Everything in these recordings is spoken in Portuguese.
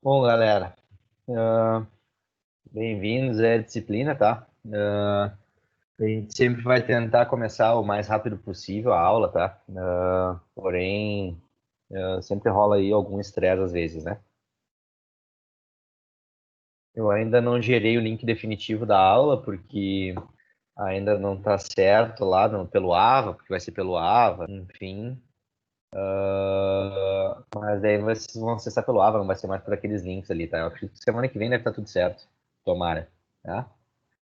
Bom, galera, ah, bem-vindos à disciplina, tá? A gente sempre vai tentar começar o mais rápido possível a aula, tá? Porém, sempre rola aí algum estresse às vezes, né? Eu ainda não gerei o link definitivo da aula, porque ainda não tá certo lá pelo AVA, porque vai ser pelo AVA, enfim. Mas daí vocês vão acessar pelo AVA, não vai ser mais por aqueles links ali, tá? Eu acredito que semana que vem deve estar tudo certo. Tomara, tá?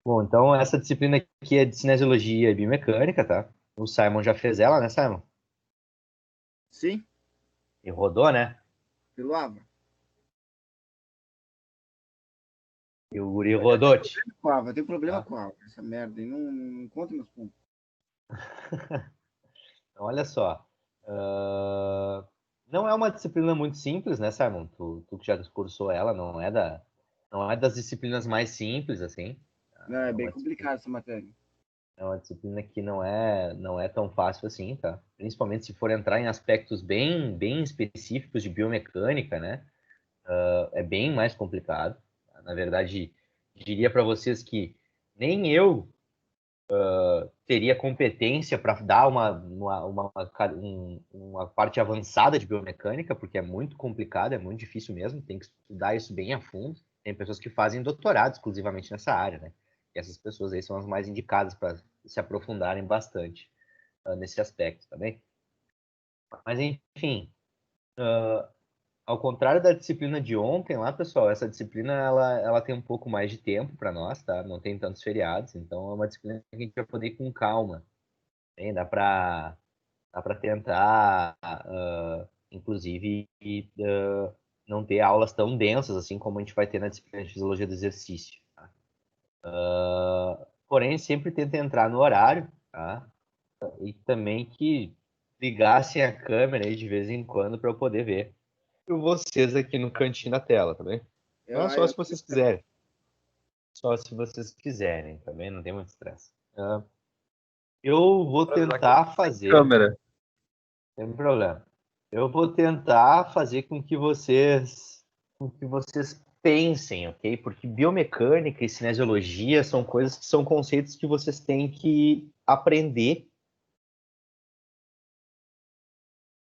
Bom, então essa disciplina aqui é de cinesiologia e biomecânica, tá? O Simon já fez ela, né, Simon? Sim, E rodou, né? pelo Ava. E o guri Eu tenho rodou, problema com a Ava, eu tenho problema tá? com a Ava, essa merda, e não conta meus pontos. Então, olha só. Não é uma disciplina muito simples, né, Simon? Tu que já cursou ela, não é das disciplinas mais simples, assim. Não, é É bem uma disciplina, complicado essa matéria. é uma disciplina que não é tão fácil assim, tá? Principalmente se for entrar em aspectos bem específicos de biomecânica, né? É bem mais complicado. Na verdade, diria para vocês que nem eu teria competência para dar uma parte avançada de biomecânica, porque é muito complicado, é muito difícil mesmo, tem que estudar isso bem a fundo. Tem pessoas que fazem doutorado exclusivamente nessa área, né? E essas pessoas aí são as mais indicadas para se aprofundarem bastante nesse aspecto, tá bem? Mas, enfim, ao contrário da disciplina de ontem lá, pessoal, essa disciplina ela tem um pouco mais de tempo para nós, tá? Não tem tantos feriados, então é uma disciplina que a gente vai poder ir com calma. Hein? Dá para tentar, inclusive, não ter aulas tão densas assim como a gente vai ter na disciplina de fisiologia do exercício. Tá? Porém, sempre tenta entrar no horário, tá? E também que ligassem a câmera aí de vez em quando para eu poder ver vocês aqui no cantinho da tela, tá bem? Eu, Então é só eu, se vocês quiserem. Só se vocês quiserem, tá bem? Não tem muito estresse. Eu vou Pra avisar que eu tentar tô sem fazer, câmera. sem problema. Eu vou tentar fazer com que vocês pensem, ok? Porque biomecânica e cinesiologia são coisas que são conceitos que vocês têm que aprender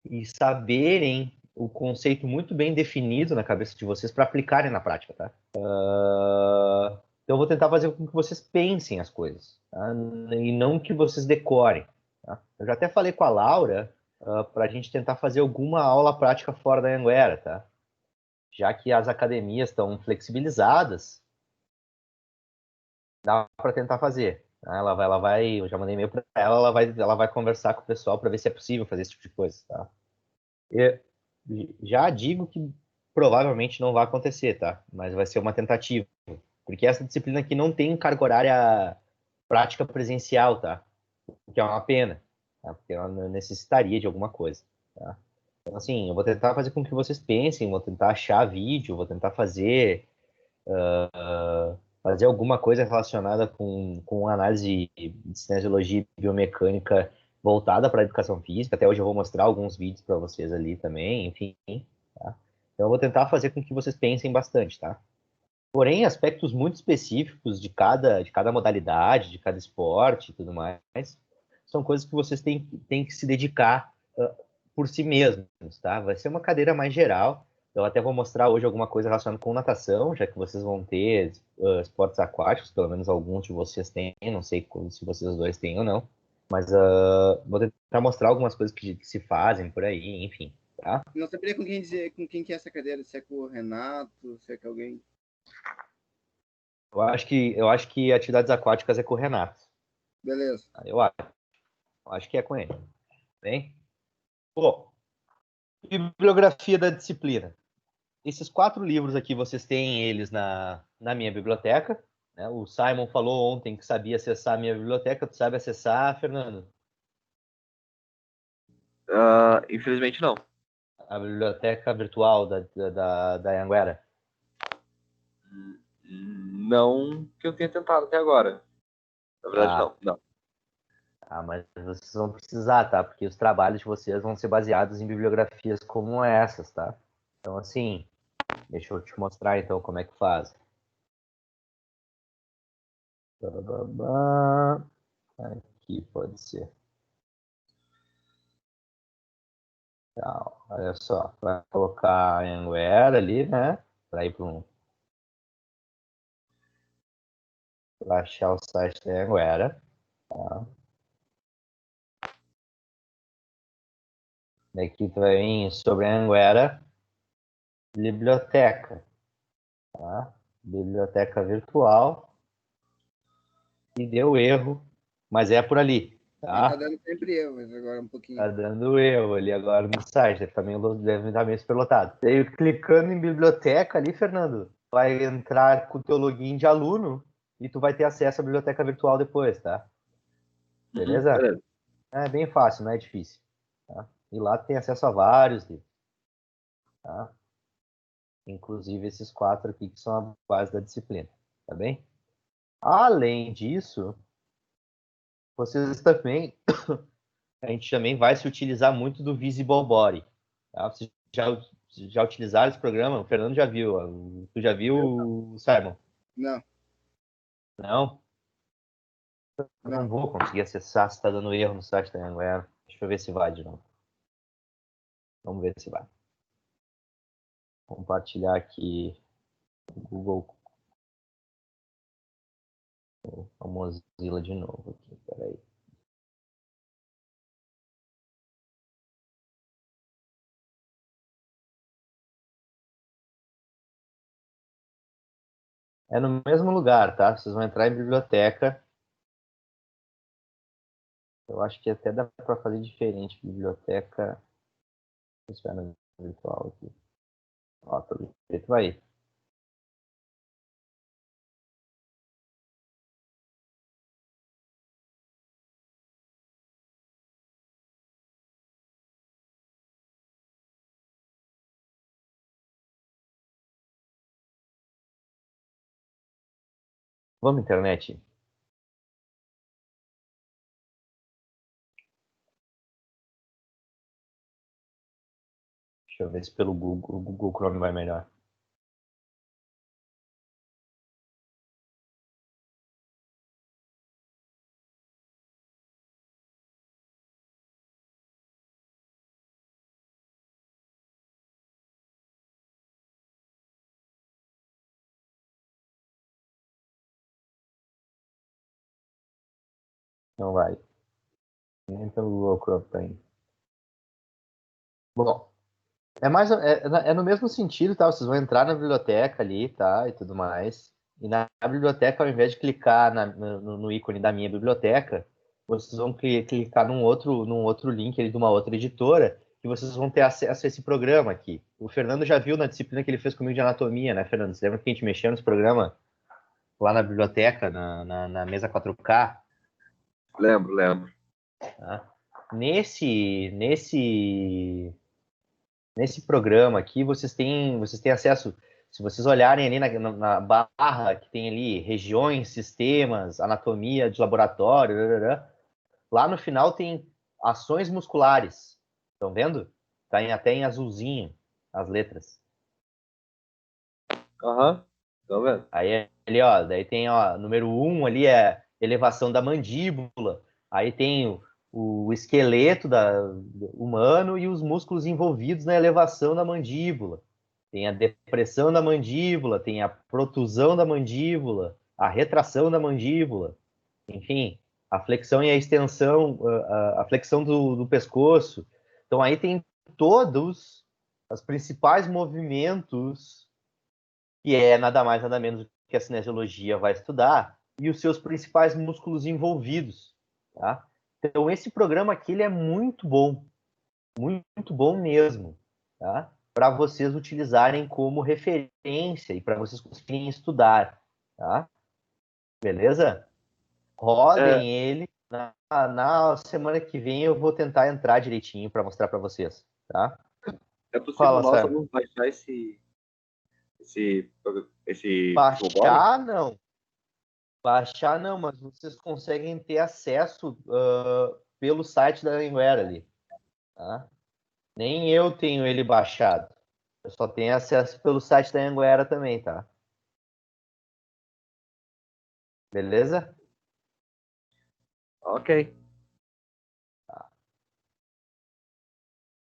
e saberem o conceito muito bem definido na cabeça de vocês para aplicarem na prática, tá? Então eu vou tentar fazer com que vocês pensem as coisas, tá? E não que vocês decorem. Tá? Eu já até falei com a Laura para a gente tentar fazer alguma aula prática fora da Anguera, tá? Já que as academias estão flexibilizadas, dá para tentar fazer. Tá? Eu já mandei e-mail para ela, ela vai conversar com o pessoal para ver se é possível fazer esse tipo de coisa, tá? E já digo que provavelmente não vai acontecer, tá? Mas vai ser uma tentativa, porque essa disciplina aqui não tem carga horária prática presencial, tá? O que é uma pena, tá? Porque ela necessitaria de alguma coisa, tá? Então, assim, eu vou tentar fazer com que vocês pensem, vou tentar achar vídeo, vou tentar fazer alguma coisa relacionada com análise de cinesiologia e biomecânica voltada para a educação física. Até hoje eu vou mostrar alguns vídeos para vocês ali também, enfim. Tá? Então eu vou tentar fazer com que vocês pensem bastante, tá? Porém, aspectos muito específicos de cada modalidade, de cada esporte e tudo mais, são coisas que vocês têm que se dedicar por si mesmos, tá? Vai ser uma cadeira mais geral. Eu até vou mostrar hoje alguma coisa relacionada com natação, já que vocês vão ter esportes aquáticos, pelo menos alguns de vocês têm, não sei se vocês dois têm ou não, mas vou tentar mostrar algumas coisas que se fazem por aí, enfim, tá? não saberia com quem dizer, com quem que é essa cadeira, se é com o Renato, se é com alguém. Eu acho que atividades aquáticas é com o Renato. Beleza. Tá? Eu acho que é com ele. Bem? Bom, bibliografia da disciplina. Esses 4 livros aqui, vocês têm eles na minha biblioteca. Né? O Simon falou ontem que sabia acessar a minha biblioteca. Tu sabe acessar, Fernando? Infelizmente não. A biblioteca virtual da Anguera. Não que eu tenha tentado até agora. Na verdade, Tá. não. Não. Mas vocês vão precisar, tá? Porque os trabalhos de vocês vão ser baseados em bibliografias como essas, tá? Então, assim, Deixa eu te mostrar então como é que faz. Aqui pode ser. Então, olha só, vai colocar Anguera ali, né? Para ir para achar o site da Anguera. Tá? Daqui tu vai vir sobre a Anguera, biblioteca. Tá? Biblioteca virtual. E deu erro, mas é por ali. Tá Tá? dando sempre erro, mas agora um pouquinho. Tá dando erro ali agora no site, deve estar meio superlotado. Daí, clicando em biblioteca ali, Fernando, vai entrar com o teu login de aluno e tu vai ter acesso à biblioteca virtual depois, tá? Beleza? Beleza. É bem fácil, não é difícil. Tá? E lá tu tem acesso a vários livros. Tá? Inclusive esses 4 aqui que são a base da disciplina. Tá bem? Além disso, vocês também a gente também vai se utilizar muito do Visible Body. Tá? Vocês já utilizaram esse programa? O Fernando já viu. Tu já viu, Simon? Não, Não? Eu não não. vou conseguir acessar se está dando erro no site da Anguera. Deixa eu ver se vai de novo. Vamos ver se vai. Vou compartilhar aqui o Google, a Mozilla de novo. Aqui. Peraí. É no mesmo lugar, tá? Vocês vão entrar em biblioteca. Eu acho que até dá para fazer diferente. Biblioteca. Deixa eu ver no virtual aqui. Ó, pelo jeito vai. Vamos, internet. Deixa eu ver se pelo Google, o Google Chrome vai melhor. Não vai. Nem pelo Google Chrome tá indo. Bom, é no mesmo sentido, tá? Vocês vão entrar na biblioteca ali, tá? E tudo mais. E na biblioteca, ao invés de clicar no ícone da minha biblioteca, vocês vão clicar num outro link ali de uma outra editora que vocês vão ter acesso a esse programa aqui. O Fernando já viu na disciplina que ele fez comigo de anatomia, né, Fernando? Você lembra que a gente mexeu nesse programa lá na biblioteca, na mesa 4K? Lembro. Tá? Nesse programa aqui, vocês têm acesso, se vocês olharem ali na barra que tem ali, regiões, sistemas, anatomia de laboratório, lá no final tem ações musculares. Estão vendo? Tá até em azulzinho as letras. Aham. Tô vendo. Aí ali, ó, daí tem, ó, número 1 ali é elevação da mandíbula. Aí tem o esqueleto humano e os músculos envolvidos na elevação da mandíbula. Tem a depressão da mandíbula, tem a protusão da mandíbula, a retração da mandíbula, enfim, a flexão e a extensão, a flexão do pescoço. Então aí tem todos os principais movimentos que é nada mais nada menos do que a cinesiologia vai estudar, e os seus principais músculos envolvidos. Tá? Então, esse programa aqui ele é muito bom mesmo, tá? Para vocês utilizarem como referência e para vocês conseguirem estudar. Tá? Beleza? Rodem ele. Na semana que vem eu vou tentar entrar direitinho para mostrar para vocês. Tá? É possível Fala, nós Sam. vamos baixar esse Baixar, não. Baixar não, mas vocês conseguem ter acesso pelo site da Anguera ali. Tá? Nem eu tenho ele baixado. só tenho acesso pelo site da Anhanguera também, tá? Beleza? Ok.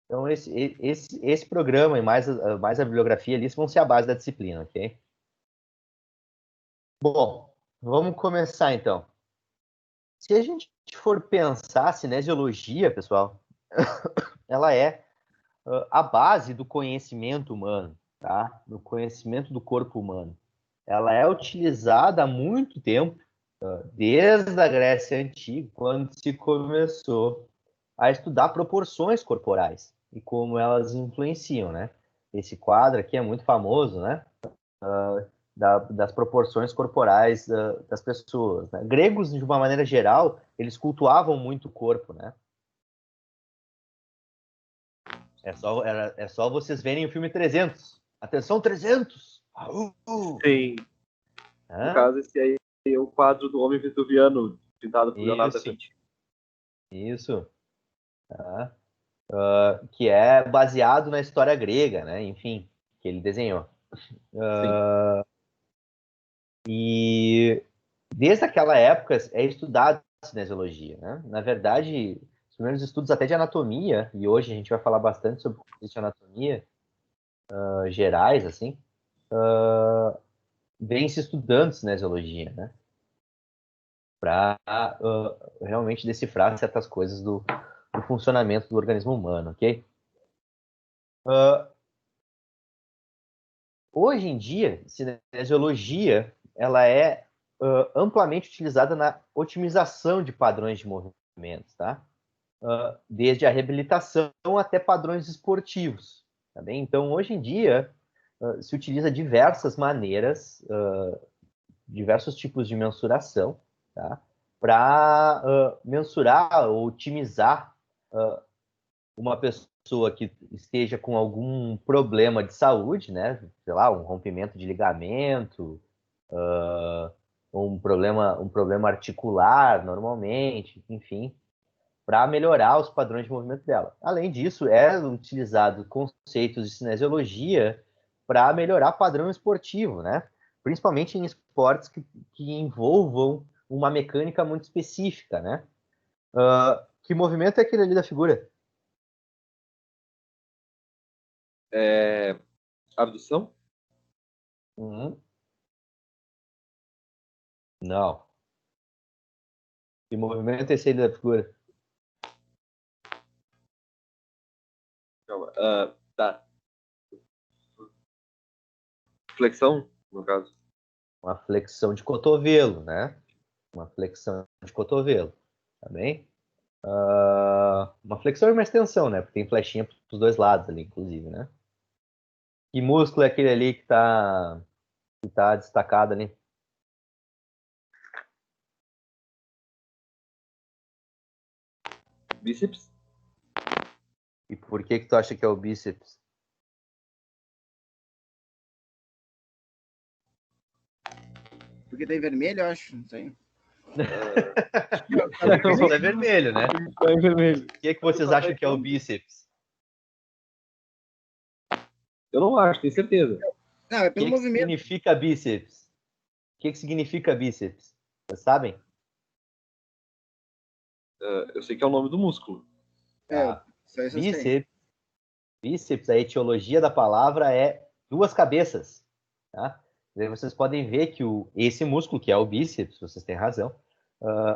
Então, esse programa e mais a bibliografia ali vão ser a base da disciplina, ok? Bom, vamos começar então. Se a gente for pensar, a cinesiologia, pessoal, ela é a base do conhecimento humano, tá? Do conhecimento do corpo humano. Ela é utilizada há muito tempo, desde a Grécia Antiga, quando se começou a estudar proporções corporais e como elas influenciam, né? Esse quadro aqui é muito famoso, né? Das proporções corporais das pessoas, né? Gregos, de uma maneira geral, eles cultuavam muito o corpo, né? É só vocês verem o filme 300. Atenção, 300! Sim. No caso, esse aí é o quadro do Homem Vesuviano, pintado por Leonardo da Vinci. Isso. Tá. Que é baseado na história grega, né? Enfim, que ele desenhou. E desde aquela época é estudado cinesiologia, né? Na verdade, os primeiros estudos até de anatomia, e hoje a gente vai falar bastante sobre anatomia gerais, assim, vem se estudando cinesiologia, né? Para realmente decifrar certas coisas do funcionamento do organismo humano, ok? Hoje em dia, cinesiologia ela é amplamente utilizada na otimização de padrões de movimentos, tá? Desde a reabilitação até padrões esportivos, tá bem? Então, hoje em dia, se utiliza diversas maneiras, diversos tipos de mensuração, tá? Para mensurar ou otimizar uma pessoa que esteja com algum problema de saúde, né? Sei lá, um rompimento de ligamento, um problema articular, normalmente, enfim, para melhorar os padrões de movimento dela. Além disso, é utilizado conceitos de cinesiologia para melhorar padrão esportivo, né? Principalmente em esportes que envolvam uma mecânica muito específica, né? Que movimento é aquele ali da figura? Abdução? Não. Que movimento é esse aí da figura? Calma. Tá. Flexão, no caso. Uma flexão de cotovelo, né? Uma flexão de cotovelo, tá bem? Uma flexão e uma extensão, né? Porque tem flechinha para os dois lados ali, inclusive, né? Que músculo é aquele ali que tá destacado ali? Bíceps? E por que tu acha que é o bíceps? Porque tá em vermelho, eu acho. Não sei. É vermelho, né? É vermelho. O que vocês acham que é o bíceps? Eu não acho, tenho certeza. Não, é O pelo que movimento. significa bíceps? O que significa bíceps? Vocês sabem? Eu sei que é o nome do músculo. Tá. Só isso eu sei. Bíceps, a etiologia da palavra é duas cabeças, tá? Daí vocês podem ver que esse músculo, que é o bíceps, vocês têm razão,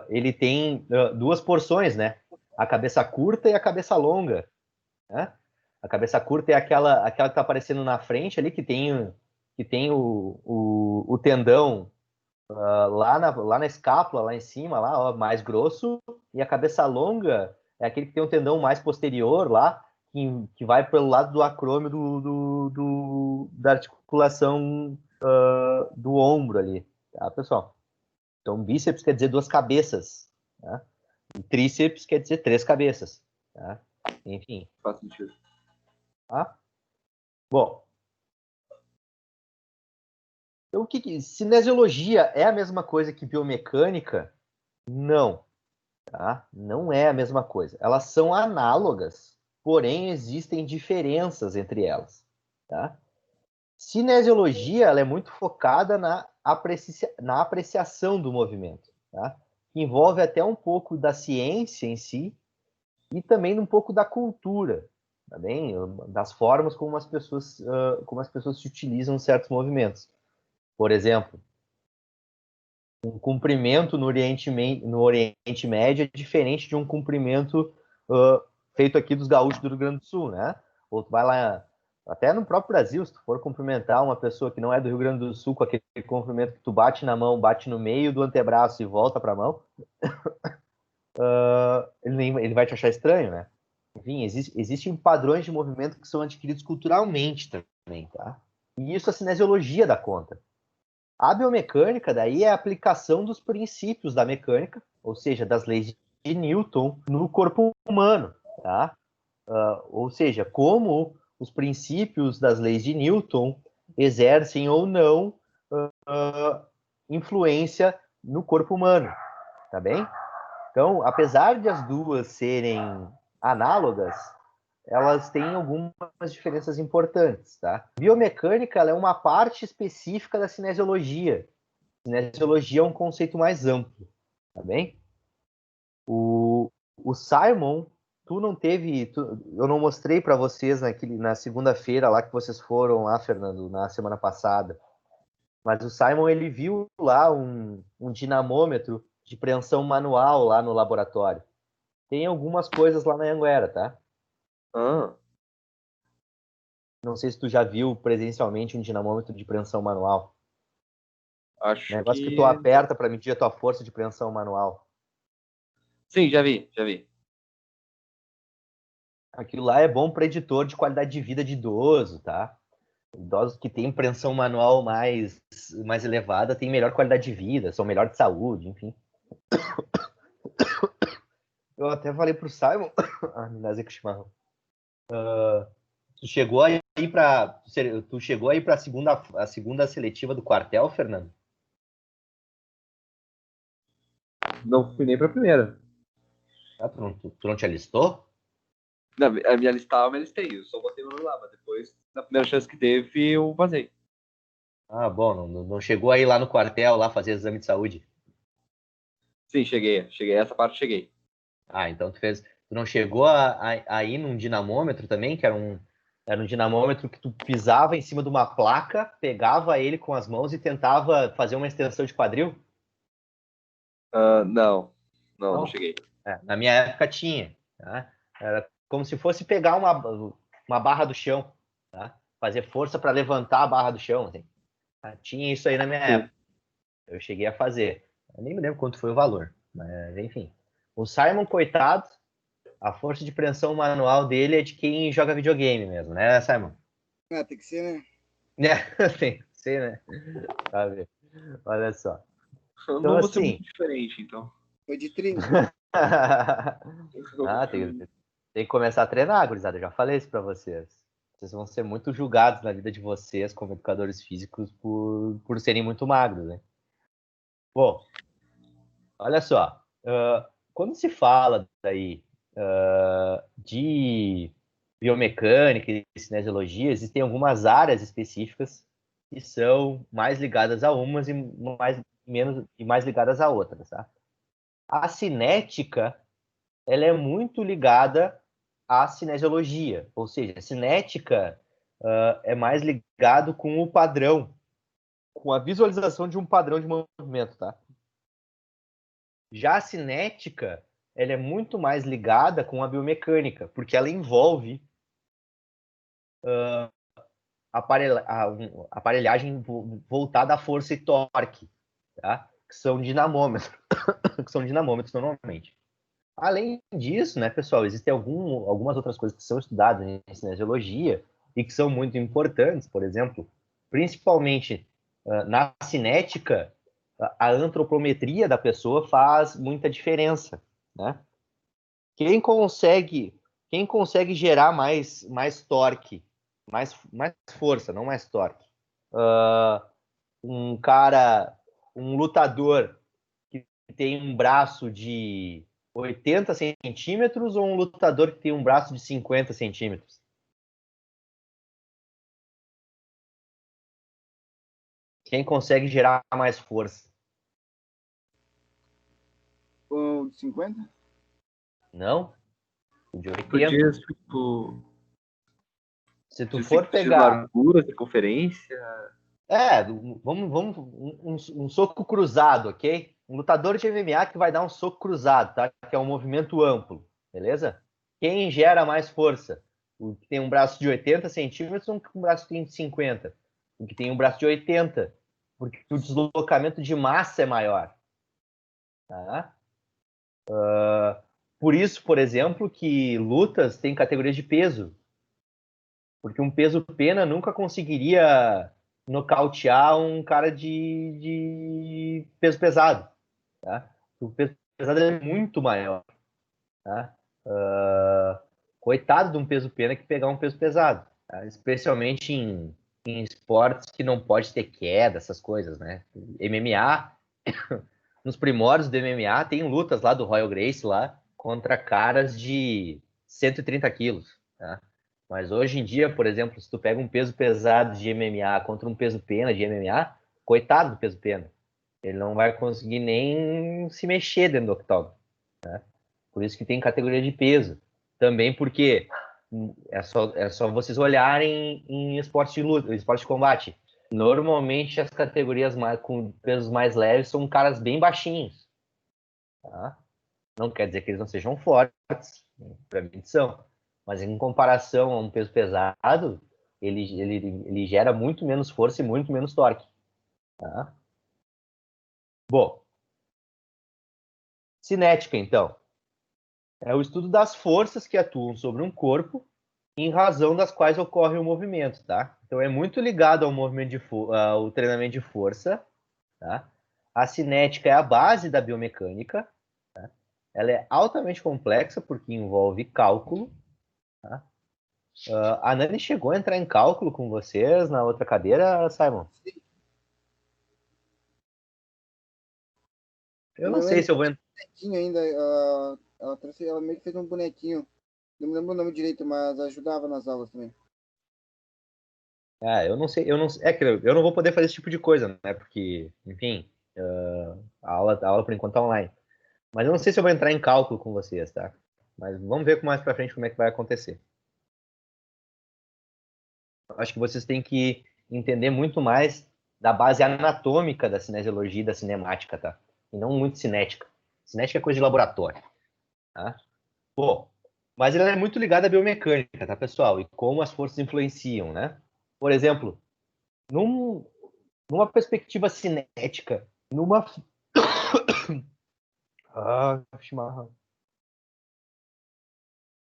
ele tem duas porções, né? A cabeça curta e a cabeça longa, né? A cabeça curta é aquela que está aparecendo na frente ali, que tem o tendão lá na escápula, lá em cima, lá, ó, mais grosso, e a cabeça longa é aquele que tem um tendão mais posterior lá, que vai pelo lado do acrômio da articulação do ombro ali, tá, pessoal? Então, bíceps quer dizer duas cabeças, tá? E tríceps quer dizer três cabeças, tá? Enfim. Faz sentido. Tá? Bom, então, cinesiologia é a mesma coisa que biomecânica? Não. Tá? Não é a mesma coisa. Elas são análogas, porém existem diferenças entre elas. tá? Cinesiologia, ela é muito focada na apreciação do movimento, tá? Envolve até um pouco da ciência em si e também um pouco da cultura, tá bem? Das formas como as pessoas se utilizam certos movimentos. Por exemplo, um comprimento no Oriente Médio é diferente de um comprimento feito aqui dos gaúchos do Rio Grande do Sul, né? Ou tu vai lá, até no próprio Brasil, se tu for cumprimentar uma pessoa que não é do Rio Grande do Sul com aquele comprimento que tu bate na mão, bate no meio do antebraço e volta para a mão, ele vai te achar estranho, né? Enfim, existem padrões de movimento que são adquiridos culturalmente também, tá? E isso a cinesiologia dá conta. A biomecânica, daí, é a aplicação dos princípios da mecânica, ou seja, das leis de Newton, no corpo humano, tá? Ou seja, como os princípios das leis de Newton exercem ou não influência no corpo humano, tá bem? Então, apesar de as duas serem análogas, elas têm algumas diferenças importantes, tá? Biomecânica, ela é uma parte específica da cinesiologia. Cinesiologia é um conceito mais amplo, tá bem? O Simon, eu não mostrei para vocês na segunda-feira lá que vocês foram lá, Fernando, na semana passada, mas o Simon, ele viu lá um dinamômetro de preensão manual lá no laboratório. Tem algumas coisas lá na Anguera, tá? Não sei se tu já viu presencialmente um dinamômetro de preensão manual. Acho Negócio que que... tu aperta para medir a tua força de preensão manual. Sim, já vi, já vi. Aquilo lá é bom preditor de qualidade de vida de idoso, tá? Idosos que têm preensão manual mais elevada têm melhor qualidade de vida, são melhor de saúde, enfim. Eu até falei pro Simon, me dá com chimarrão. Tu chegou aí para a segunda seletiva do quartel, Fernando? Não fui nem pra primeira. Ah, tu não te alistou? Não, a minha listava, eu me listei. Eu só botei o nome lá, mas depois, na primeira chance que teve, eu vazei. Ah, bom, não chegou aí lá no quartel lá fazer exame de saúde? Sim, cheguei. Essa parte cheguei. Ah, então tu não chegou a ir num dinamômetro também, que era um dinamômetro que tu pisava em cima de uma placa, pegava ele com as mãos e tentava fazer uma extensão de quadril? Não cheguei. Na minha época tinha, tá? Era como se fosse pegar uma barra do chão, tá? Fazer força para levantar a barra do chão, assim. Tá? Tinha isso aí na minha época. Eu cheguei a fazer. Eu nem me lembro quanto foi o valor, mas enfim. O Simon, coitado, a força de preensão manual dele é de quem joga videogame mesmo, né, Simon? Tem que ser, né? Tem que ser, né? Sabe? Olha só. Eu Então, não vou ser assim. muito diferente, então. Foi de 30. Tem que começar a treinar, gurizada. Eu já falei isso pra vocês. Vocês vão ser muito julgados na vida de vocês como educadores físicos por serem muito magros, né? Bom, olha só. Quando se fala daí de biomecânica e cinesiologia, existem algumas áreas específicas que são mais ligadas a umas e mais ligadas a outras, tá? A cinética, ela é muito ligada à cinesiologia, ou seja, a cinética é mais ligado com o padrão, com a visualização de um padrão de movimento, tá? Já a cinética, ela é muito mais ligada com a biomecânica, porque ela envolve aparelhagem voltada à força e torque, tá? Que são dinamômetros, que são dinamômetros normalmente. Além disso, né, pessoal, existem algumas outras coisas que são estudadas em cinesiologia e que são muito importantes, por exemplo, principalmente na cinética, a antropometria da pessoa faz muita diferença, né? Quem consegue, quem consegue gerar mais torque, mais força, não mais torque? Um cara, um lutador que tem um braço de 80 centímetros ou um lutador que tem um braço de 50 centímetros? Quem consegue gerar mais força? O de 50? Não? O de Tu 80. diz, tipo, Se tu de for de pegar... largura, circunferência. Vamos um soco cruzado, ok? Um lutador de MMA que vai dar um soco cruzado, tá? Que é um movimento amplo, beleza? Quem gera mais força? O que tem um braço de 80 centímetros ou um braço que tem 50? O que tem um braço de 80, porque o deslocamento de massa é maior, tá? Por isso, por exemplo, que lutas têm categorias de peso, porque um peso pena nunca conseguiria nocautear um cara de peso pesado, tá? O peso pesado é muito maior, tá? Coitado de um peso pena que pegar um peso pesado, tá? Especialmente em esportes que não pode ter queda, essas coisas, né? MMA, nos primórdios do MMA, tem lutas lá do Royal Gracie lá contra caras de 130 quilos, tá? Mas hoje em dia, por exemplo, se tu pega um peso pesado de MMA contra um peso pena de MMA, coitado do peso pena. Ele não vai conseguir nem se mexer dentro do octógono. Por isso que tem categoria de peso. Também porque é só vocês olharem em esporte de luta, esporte de combate. Normalmente as categorias com pesos mais leves são caras bem baixinhos. Tá? Não quer dizer que eles não sejam fortes, para mim são. Mas em comparação a um peso pesado, ele gera muito menos força e muito menos torque. Tá? Bom, cinética, então. É o estudo das forças que atuam sobre um corpo em razão das quais ocorre o movimento, tá? Então é muito ligado ao movimento ao treinamento de força, tá? A cinética é a base da biomecânica, tá? Ela é altamente complexa porque envolve cálculo, tá? A Nani chegou a entrar em cálculo com vocês na outra cadeira, Simon? Eu não sei se eu vou entrar. Ainda, ela meio que fez um bonequinho. Não me lembro o nome direito, mas ajudava nas aulas também. Eu não sei, é que eu não vou poder fazer esse tipo de coisa, né? Porque, enfim, a aula por enquanto tá online. Mas eu não sei se eu vou entrar em cálculo com vocês, tá? Mas vamos ver mais pra frente como é que vai acontecer. Eu acho que vocês têm que entender muito mais da base anatômica da cinesiologia e da cinemática, tá? E não muito cinética. Cinética é coisa de laboratório, tá? Bom, mas ele é muito ligado à biomecânica, tá, pessoal? E como as forças influenciam, né? Por exemplo, numa perspectiva cinética, chimarrão.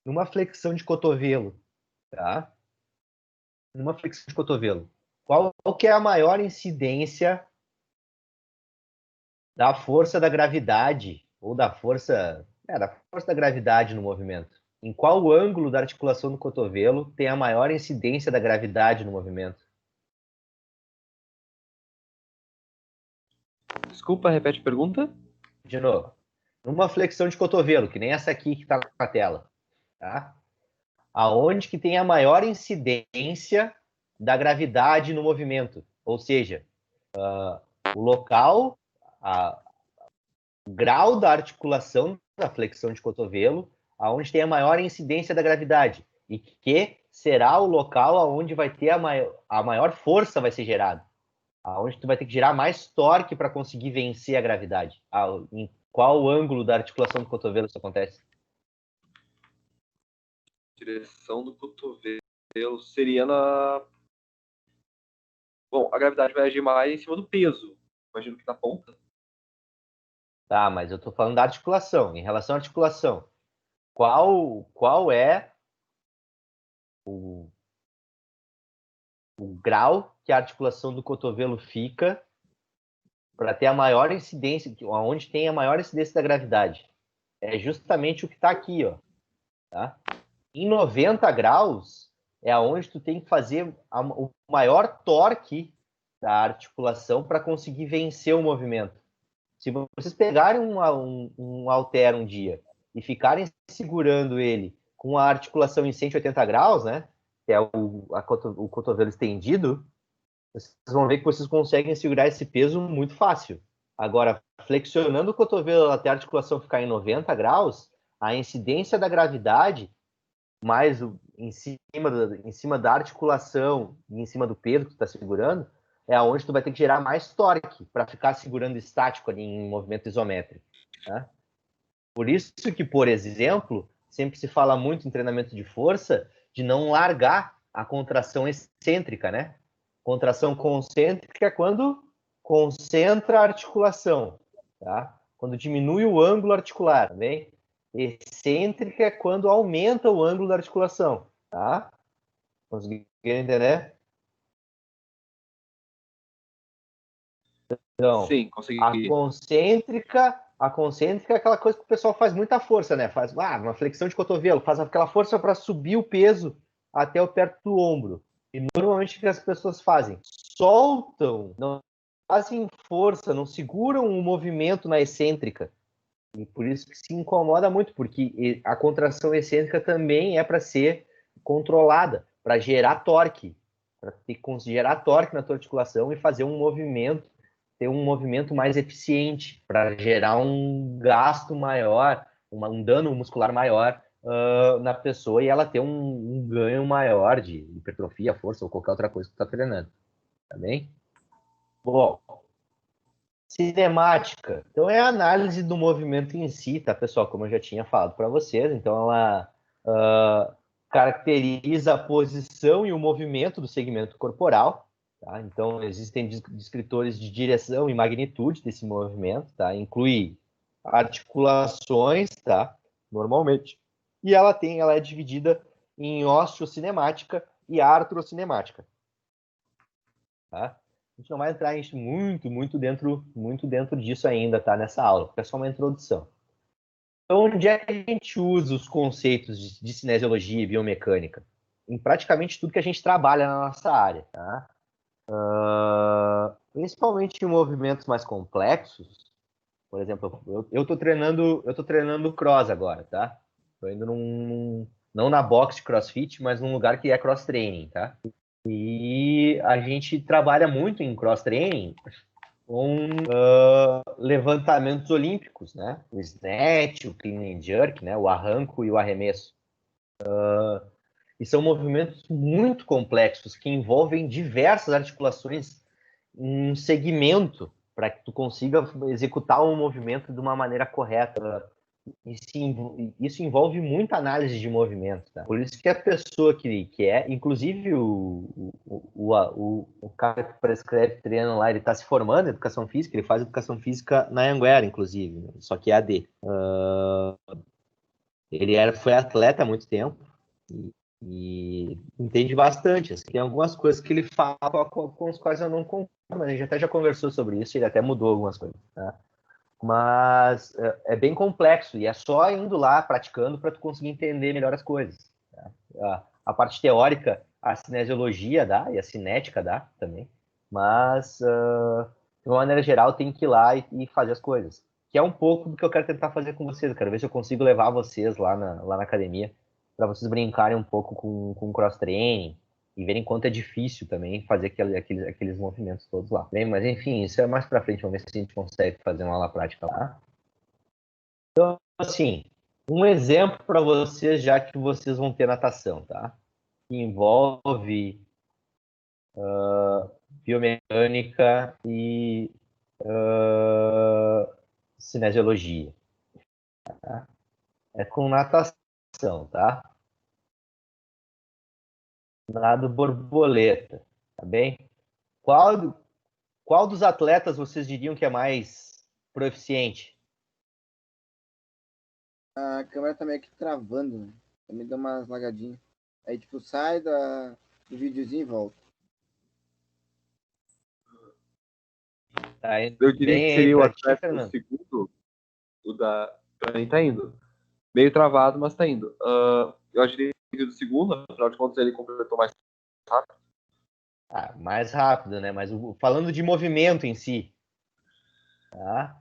Numa flexão de cotovelo, tá? Numa flexão de cotovelo. Qual que é a maior incidência da força da gravidade ou da força da gravidade no movimento? Em qual ângulo da articulação do cotovelo tem a maior incidência da gravidade no movimento? Desculpa, repete a pergunta. De novo, numa flexão de cotovelo, que nem essa aqui que está na tela, tá? Aonde que tem a maior incidência da gravidade no movimento? Ou seja, o local, o grau da articulação da flexão de cotovelo, aonde tem a maior incidência da gravidade e que será o local aonde vai ter a maior força vai ser gerada, aonde tu vai ter que gerar mais torque para conseguir vencer a gravidade. Em qual ângulo da articulação do cotovelo isso acontece? Direção do cotovelo seria na. Bom, a gravidade vai agir mais em cima do peso. Imagino que na ponta. Tá, mas eu estou falando da articulação. Em relação à articulação, qual é o grau que a articulação do cotovelo fica para ter a maior incidência, onde tem a maior incidência da gravidade? É justamente o que está aqui, ó. Tá? Em 90 graus é aonde tu tem que fazer o maior torque da articulação para conseguir vencer o movimento. Se vocês pegarem um halter um dia e ficarem segurando ele com a articulação em 180 graus, né, que é o cotovelo estendido, vocês vão ver que vocês conseguem segurar esse peso muito fácil. Agora, flexionando o cotovelo até a articulação ficar em 90 graus, a incidência da gravidade, mais em cima da articulação e em cima do peso que tu está segurando, é aonde tu vai ter que gerar mais torque para ficar segurando estático ali em movimento isométrico. Tá? Por isso que, por exemplo, sempre se fala muito em treinamento de força de não largar a contração excêntrica, né? Contração concêntrica é quando concentra a articulação, tá? Quando diminui o ângulo articular, tá bem? Excêntrica é quando aumenta o ângulo da articulação, tá? Conseguiram entender? Então, Sim, consegui. a concêntrica é aquela coisa que o pessoal faz muita força, né? Faz uma flexão de cotovelo, faz aquela força para subir o peso até o perto do ombro. E normalmente o que as pessoas fazem? Soltam, não fazem força, não seguram o movimento na excêntrica. E por isso que se incomoda muito, porque a contração excêntrica também é para ser controlada, para gerar torque, para gerar torque na tua articulação e fazer um movimento, ter um movimento mais eficiente, para gerar um gasto maior, um dano muscular maior na pessoa e ela ter um ganho maior de hipertrofia, força ou qualquer outra coisa que tu está treinando. Tá bem? Bom, cinemática. Então, é a análise do movimento em si, tá, pessoal? Como eu já tinha falado para vocês. Então, ela caracteriza a posição e o movimento do segmento corporal. Tá? Então, existem descritores de direção e magnitude desse movimento. Tá? Inclui articulações, tá? Normalmente. E ela é dividida em osteocinemática e artrocinemática. Tá? A gente não vai entrar muito dentro disso ainda, tá? Nessa aula, porque é só uma introdução. Então, onde é que a gente usa os conceitos de cinesiologia e biomecânica? Em praticamente tudo que a gente trabalha na nossa área, tá? Principalmente em movimentos mais complexos. Por exemplo, eu tô treinando cross agora, tá? Tô indo não na box de CrossFit, mas num lugar que é cross training, tá? E a gente trabalha muito em cross-training com levantamentos olímpicos, né? O snatch, o clean and jerk, né? O arranco e o arremesso. E são movimentos muito complexos que envolvem diversas articulações em um segmento para que tu consiga executar um movimento de uma maneira correta. Isso envolve muita análise de movimento, tá? Por isso que a pessoa que inclusive o cara que prescreve treino lá, ele está se formando em educação física, ele faz educação física na Anguera, inclusive, só que é AD. Ele foi atleta há muito tempo e entende bastante. Assim, tem algumas coisas que ele fala com as quais eu não concordo, mas a gente até já conversou sobre isso, ele até mudou algumas coisas, tá? Mas é bem complexo e é só indo lá praticando para tu conseguir entender melhor as coisas. Tá? A parte teórica, a cinesiologia dá e a cinética dá também, mas de uma maneira geral tem que ir lá e fazer as coisas, que é um pouco do que eu quero tentar fazer com vocês. Eu quero ver se eu consigo levar vocês lá na academia para vocês brincarem um pouco com cross training e verem quanto é difícil também fazer aqueles movimentos todos lá. Bem, mas enfim, isso é mais para frente, vamos ver se a gente consegue fazer uma aula prática lá. Então, assim, um exemplo para vocês, já que vocês vão ter natação, tá? Que envolve biomecânica e cinesiologia. Tá? É com natação, tá? Nado borboleta, tá bem? Qual dos atletas vocês diriam que é mais proficiente? A câmera tá meio que travando, né? Também dá umas lagadinhas. Aí, tipo, sai do videozinho e volta. Tá Eu diria que bem aí seria o pra ti, atleta do Fernando? segundo, pra mim tá indo. Meio travado, mas tá indo. Eu diria que do segundo, afinal de contas ele completou mais rápido. Mais rápido, né? Mas falando de movimento em si, tá?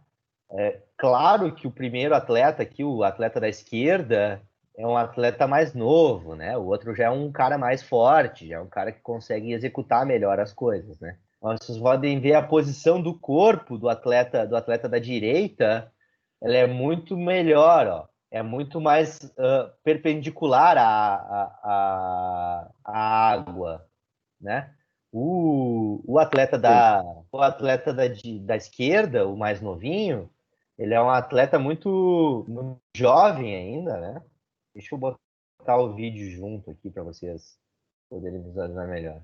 Claro que o primeiro atleta aqui, o atleta da esquerda, é um atleta mais novo, né? O outro já é um cara mais forte, já é um cara que consegue executar melhor as coisas, né? Vocês podem ver a posição do corpo do atleta da direita, ela é muito melhor, ó. É muito mais perpendicular à água, né? O atleta da esquerda, o mais novinho, ele é um atleta muito jovem ainda, né? Deixa eu botar o vídeo junto aqui para vocês poderem visualizar melhor.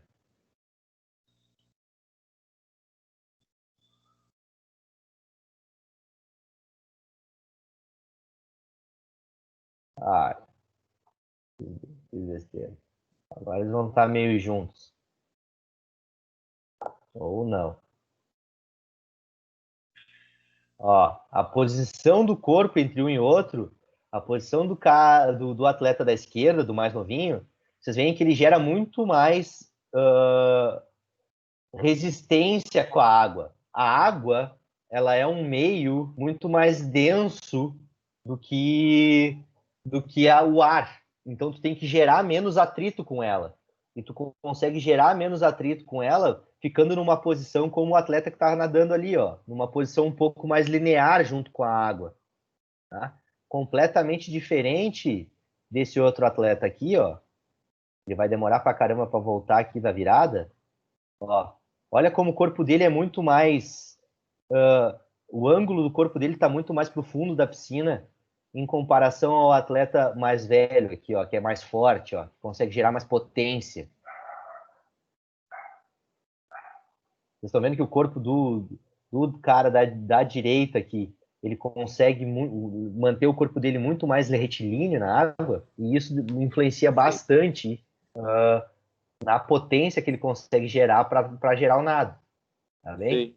Ah, fiz besteira. Agora eles vão estar meio juntos. Ou não. Ó, a posição do corpo entre um e outro, a posição do atleta da esquerda, do mais novinho, vocês veem que ele gera muito mais resistência com a água. A água, ela é um meio muito mais denso do que o ar. Então, tu tem que gerar menos atrito com ela. E tu consegue gerar menos atrito com ela ficando numa posição como o atleta que estava nadando ali, ó, numa posição um pouco mais linear junto com a água. Tá? Completamente diferente desse outro atleta aqui, ó. Ele vai demorar pra caramba para voltar aqui da virada. Ó, olha como o corpo dele é muito mais. O ângulo do corpo dele está muito mais pro fundo da piscina em comparação ao atleta mais velho aqui, ó, que é mais forte, ó, consegue gerar mais potência. Vocês estão vendo que o corpo do cara da direita aqui, ele consegue manter o corpo dele muito mais retilíneo na água, e isso influencia bastante na potência que ele consegue gerar para gerar o nado. Tá bem? Sim.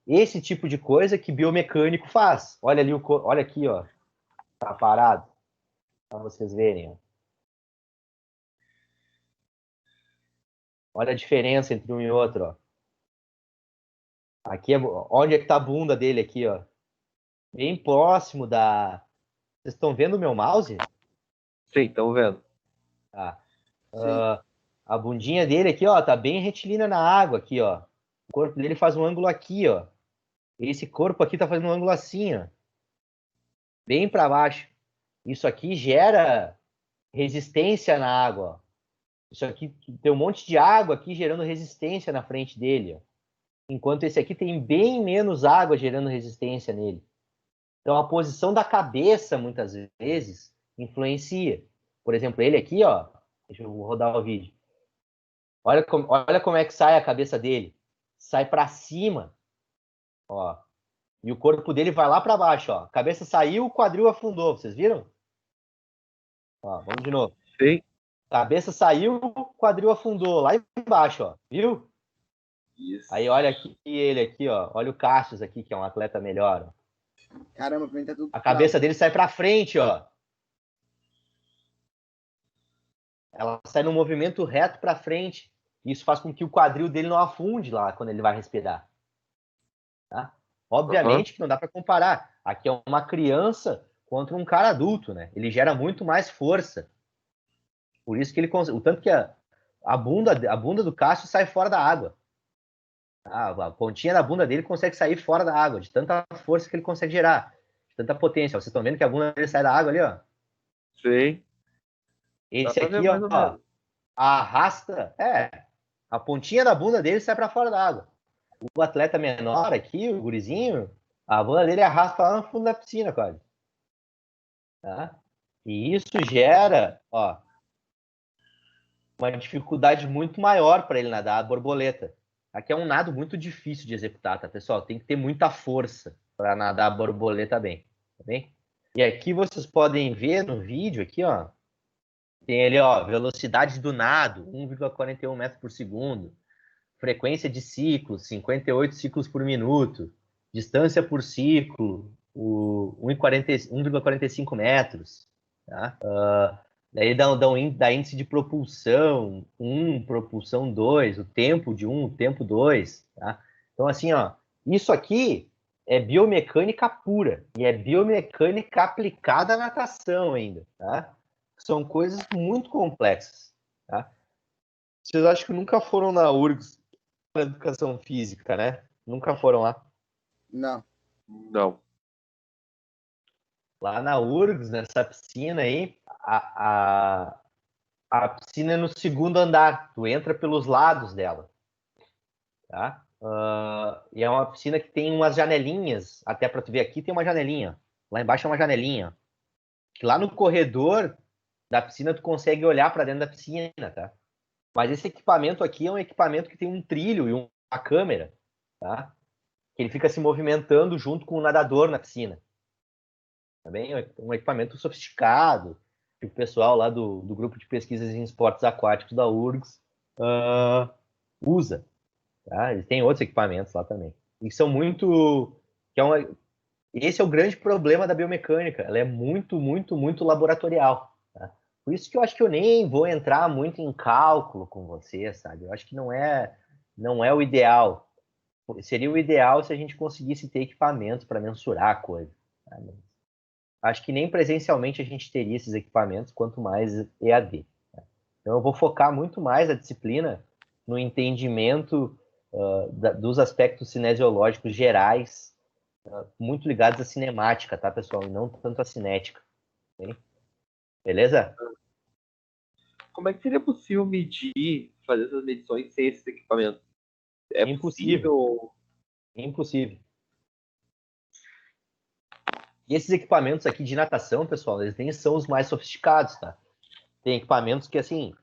Esse tipo de coisa que biomecânico faz. Olha ali, olha aqui, ó, tá parado, para vocês verem. Ó. Olha a diferença entre um e outro, ó. Aqui, onde é que tá a bunda dele aqui, ó? Bem próximo da... Vocês estão vendo o meu mouse? Sim, estão vendo. Tá. A bundinha dele aqui, ó, tá bem retilínea na água aqui, ó. O corpo dele faz um ângulo aqui, ó. Esse corpo aqui tá fazendo um ângulo assim, ó. Bem para baixo. Isso aqui gera resistência na água, ó. Isso aqui tem um monte de água aqui gerando resistência na frente dele, ó. Enquanto esse aqui tem bem menos água gerando resistência nele. Então a posição da cabeça, muitas vezes, influencia. Por exemplo, ele aqui, ó. Deixa eu rodar o vídeo. Olha como é que sai a cabeça dele. Sai para cima, ó. E o corpo dele vai lá para baixo, ó. A cabeça saiu, o quadril afundou. Vocês viram? Ó, vamos de novo. Sim. Cabeça saiu, o quadril afundou. Lá embaixo, ó. Viu? Isso. Aí olha aqui ele aqui, ó. Olha o Cassius aqui, que é um atleta melhor. Ó. Caramba, pra mim tá tudo A cabeça dele sai para frente, ó. Ela sai no movimento reto para frente. Isso faz com que o quadril dele não afunde lá quando ele vai respirar. Tá? Obviamente que não dá para comparar. Aqui é uma criança contra um cara adulto, né? Ele gera muito mais força. Por isso que ele o tanto que a bunda do Cássio sai fora da água. A pontinha da bunda dele consegue sair fora da água, de tanta força que ele consegue gerar, de tanta potência. Vocês estão vendo que a bunda dele sai da água ali, ó? Sim. Esse aqui, ó, arrasta, a pontinha da bunda dele sai para fora da água. O atleta menor aqui, o gurizinho, a bunda dele arrasta lá no fundo da piscina, quase. Tá? E isso gera, ó, uma dificuldade muito maior para ele nadar a borboleta. Aqui é um nado muito difícil de executar, tá, pessoal? Tem que ter muita força para nadar a borboleta bem, tá bem? E aqui vocês podem ver no vídeo aqui, ó, tem ali, ó, velocidade do nado, 1,41 metros por segundo, frequência de ciclos, 58 ciclos por minuto, distância por ciclo, 1,45 metros, tá? Daí dá índice de propulsão 1, propulsão 2, o tempo de 1, o tempo 2, tá? Então, assim, ó, isso aqui é biomecânica pura. E é biomecânica aplicada à natação ainda, tá? São coisas muito complexas, tá? Vocês acham que nunca foram na URGS para educação física, né? Nunca foram lá? Não. Não. Lá na URGS, nessa piscina aí, a piscina é no segundo andar. Tu entra pelos lados dela, tá? E é uma piscina que tem umas janelinhas, até para tu ver aqui tem uma janelinha. Lá embaixo é uma janelinha. Que lá no corredor da piscina tu consegue olhar para dentro da piscina, tá? Mas esse equipamento aqui é um equipamento que tem um trilho e uma câmera, tá? Que ele fica se movimentando junto com o nadador na piscina. Tá bem? É um equipamento sofisticado que o pessoal lá do grupo de pesquisas em esportes aquáticos da URGS usa. Tá? Eles têm outros equipamentos lá também. E são muito... Esse é o grande problema da biomecânica. Ela é muito, muito, muito laboratorial. Tá? Por isso que eu acho que eu nem vou entrar muito em cálculo com você, sabe? Eu acho que não é o ideal. Seria o ideal se a gente conseguisse ter equipamentos para mensurar a coisa. Tá? Acho que nem presencialmente a gente teria esses equipamentos, quanto mais EAD. Tá? Então eu vou focar muito mais a disciplina no entendimento dos aspectos cinesiológicos gerais, muito ligados à cinemática, tá, pessoal? E não tanto à cinética. Okay? Beleza? Como é que seria possível medir, fazer essas medições sem esses equipamentos? É Impossível. possível? Impossível. E esses equipamentos aqui de natação, pessoal, eles nem são os mais sofisticados, tá? Tem equipamentos que, assim,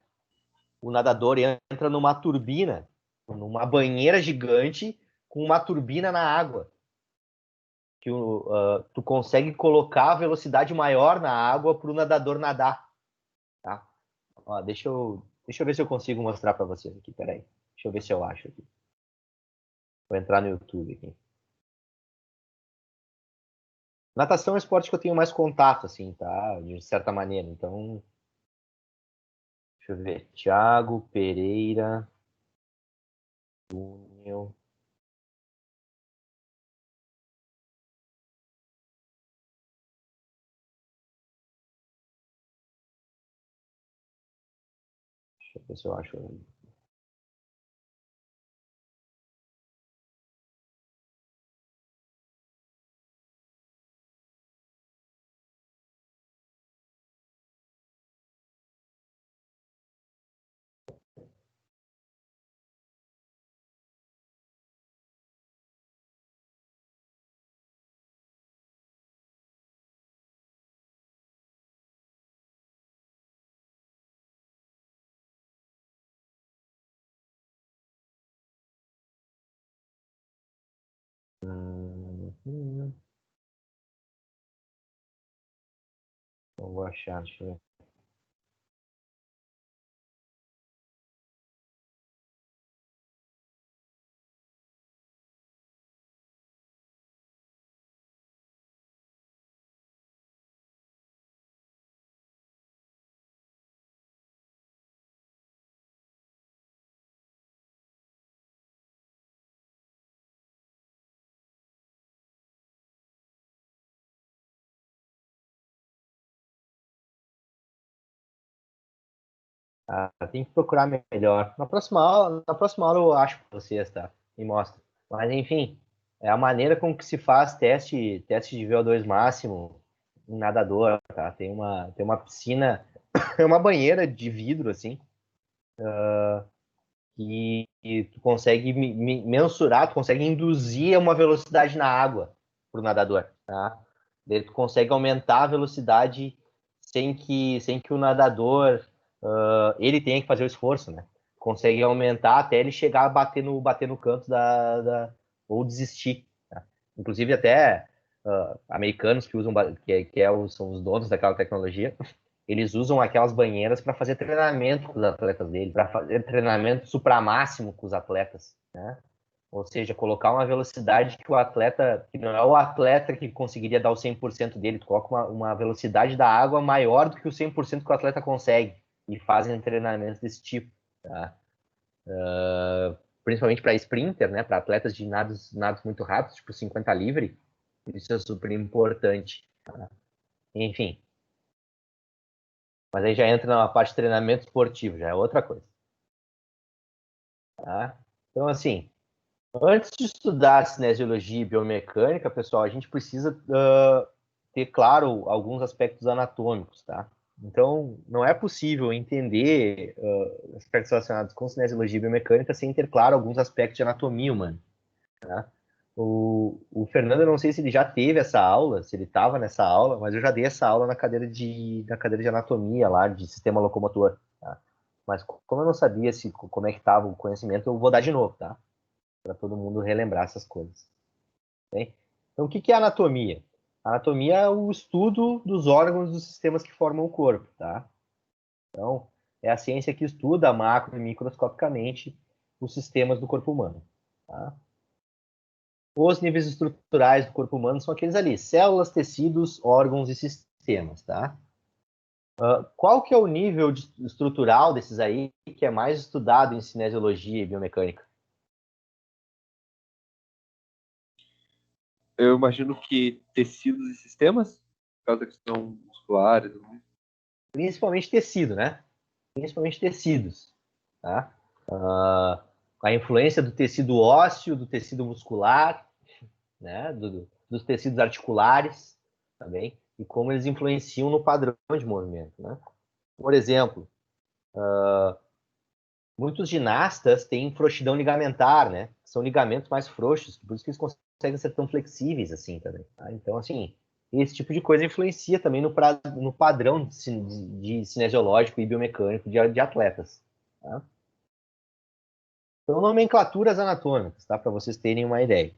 o nadador entra numa turbina, numa banheira gigante com uma turbina na água. Que tu consegue colocar a velocidade maior na água para o nadador nadar. Tá? Ó, deixa eu ver se eu consigo mostrar para vocês aqui. Peraí. Deixa eu ver se eu acho aqui. Vou entrar no YouTube aqui. Natação é um esporte que eu tenho mais contato, assim, tá? De certa maneira. Então, deixa eu ver. Thiago Pereira. Túnel. Deixa eu ver se eu acho. Não vou achar, deixa eu ver. Tem que procurar melhor. Na próxima aula eu acho para vocês, tá? E mostro. Mas enfim, é a maneira com que se faz teste de VO2 máximo em nadador, tá? Tem uma piscina, é uma banheira de vidro assim, e tu consegue mensurar, tu consegue induzir uma velocidade na água pro nadador, tá? Daí tu consegue aumentar a velocidade sem que o nadador ele tenha que fazer o esforço, né? Consegue aumentar até ele chegar a bater no canto ou desistir. Tá? Inclusive até americanos que usam são os donos daquela tecnologia, eles usam aquelas banheiras para fazer treinamento com os atletas dele, para fazer treinamento supramáximo com os atletas, né? Ou seja, colocar uma velocidade que o atleta, que não é o atleta que conseguiria dar o 100% dele, tu coloca uma velocidade da água maior do que o 100% que o atleta consegue, e fazem treinamentos desse tipo, tá? principalmente para sprinter, né, para atletas de nados muito rápidos, tipo 50 livre, isso é super importante. Tá? Enfim. Mas aí já entra na parte de treinamento esportivo, já é outra coisa. Tá? Então, assim, antes de estudar cinesiologia e biomecânica, pessoal, a gente precisa ter claro alguns aspectos anatômicos, tá? Então, não é possível entender aspectos relacionados com cinesiologia e biomecânica sem ter claro alguns aspectos de anatomia humana, tá? O Fernando, eu não sei se ele já teve essa aula, se ele estava nessa aula, mas eu já dei essa aula na cadeira de anatomia lá, de sistema locomotor, tá? Mas como eu não sabia como é que estava o conhecimento, eu vou dar de novo, tá? Para todo mundo relembrar essas coisas. Bem? Então, o que é anatomia? A anatomia é o estudo dos órgãos dos sistemas que formam o corpo, tá? Então, é a ciência que estuda macro e microscopicamente os sistemas do corpo humano, tá? Os níveis estruturais do corpo humano são aqueles ali, células, tecidos, órgãos e sistemas, tá? Qual que é o nível estrutural desses aí que é mais estudado em cinesiologia e biomecânica? Eu imagino que tecidos e sistemas, por causa da questão muscular e tudo isso. Principalmente tecido, né? Principalmente tecidos, tá? A influência do tecido ósseo, do tecido muscular, né? Dos tecidos articulares também, e como eles influenciam no padrão de movimento, né? Por exemplo, muitos ginastas têm frouxidão ligamentar, né? São ligamentos mais frouxos, por isso que eles conseguem ser tão flexíveis assim também. Tá? Então, assim, esse tipo de coisa influencia também no padrão de cinesiológico e biomecânico de atletas. Tá? Então, nomenclaturas anatômicas, tá? Para vocês terem uma ideia.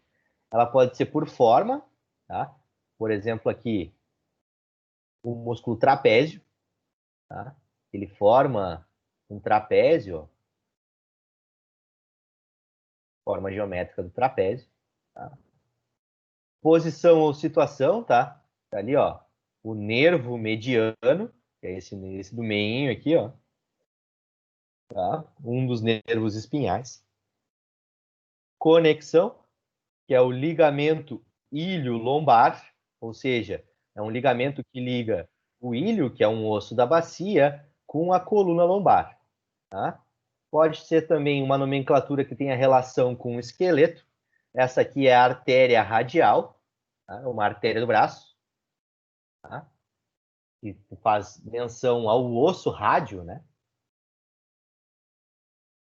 Ela pode ser por forma, tá? Por exemplo, aqui, o músculo trapézio, tá? Ele forma um trapézio, ó, forma geométrica do trapézio, tá? Posição ou situação, tá? Tá ali, ó, o nervo mediano, que é esse do meinho aqui, ó, tá? Um dos nervos espinhais. Conexão, que é o ligamento ilho-lombar, ou seja, é um ligamento que liga o ilho, que é um osso da bacia, com a coluna lombar, tá? Pode ser também uma nomenclatura que tenha relação com o esqueleto. Essa aqui é a artéria radial, tá? Uma artéria do braço, tá? Que faz menção ao osso rádio, né?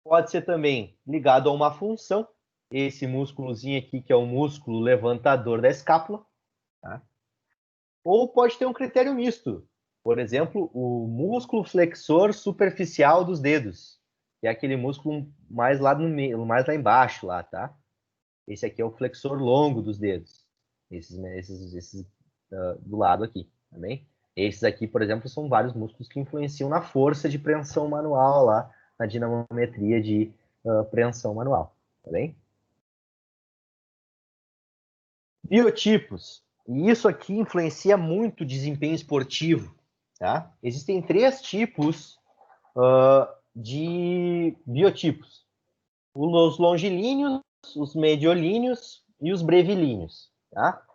Pode ser também ligado a uma função, esse músculozinho aqui, que é o músculo levantador da escápula, tá? Ou pode ter um critério misto, por exemplo, o músculo flexor superficial dos dedos, que é aquele músculo mais lá no meio, mais lá embaixo, lá, tá? Esse aqui é o flexor longo dos dedos, esses do lado aqui, também. Esses aqui, por exemplo, são vários músculos que influenciam na força de preensão manual lá, na dinamometria de preensão manual, tá bem? Biotipos. E isso aqui influencia muito o desempenho esportivo, tá? Existem 3 tipos de biotipos. Os longilíneos, os mediolíneos e os brevilíneos, tá?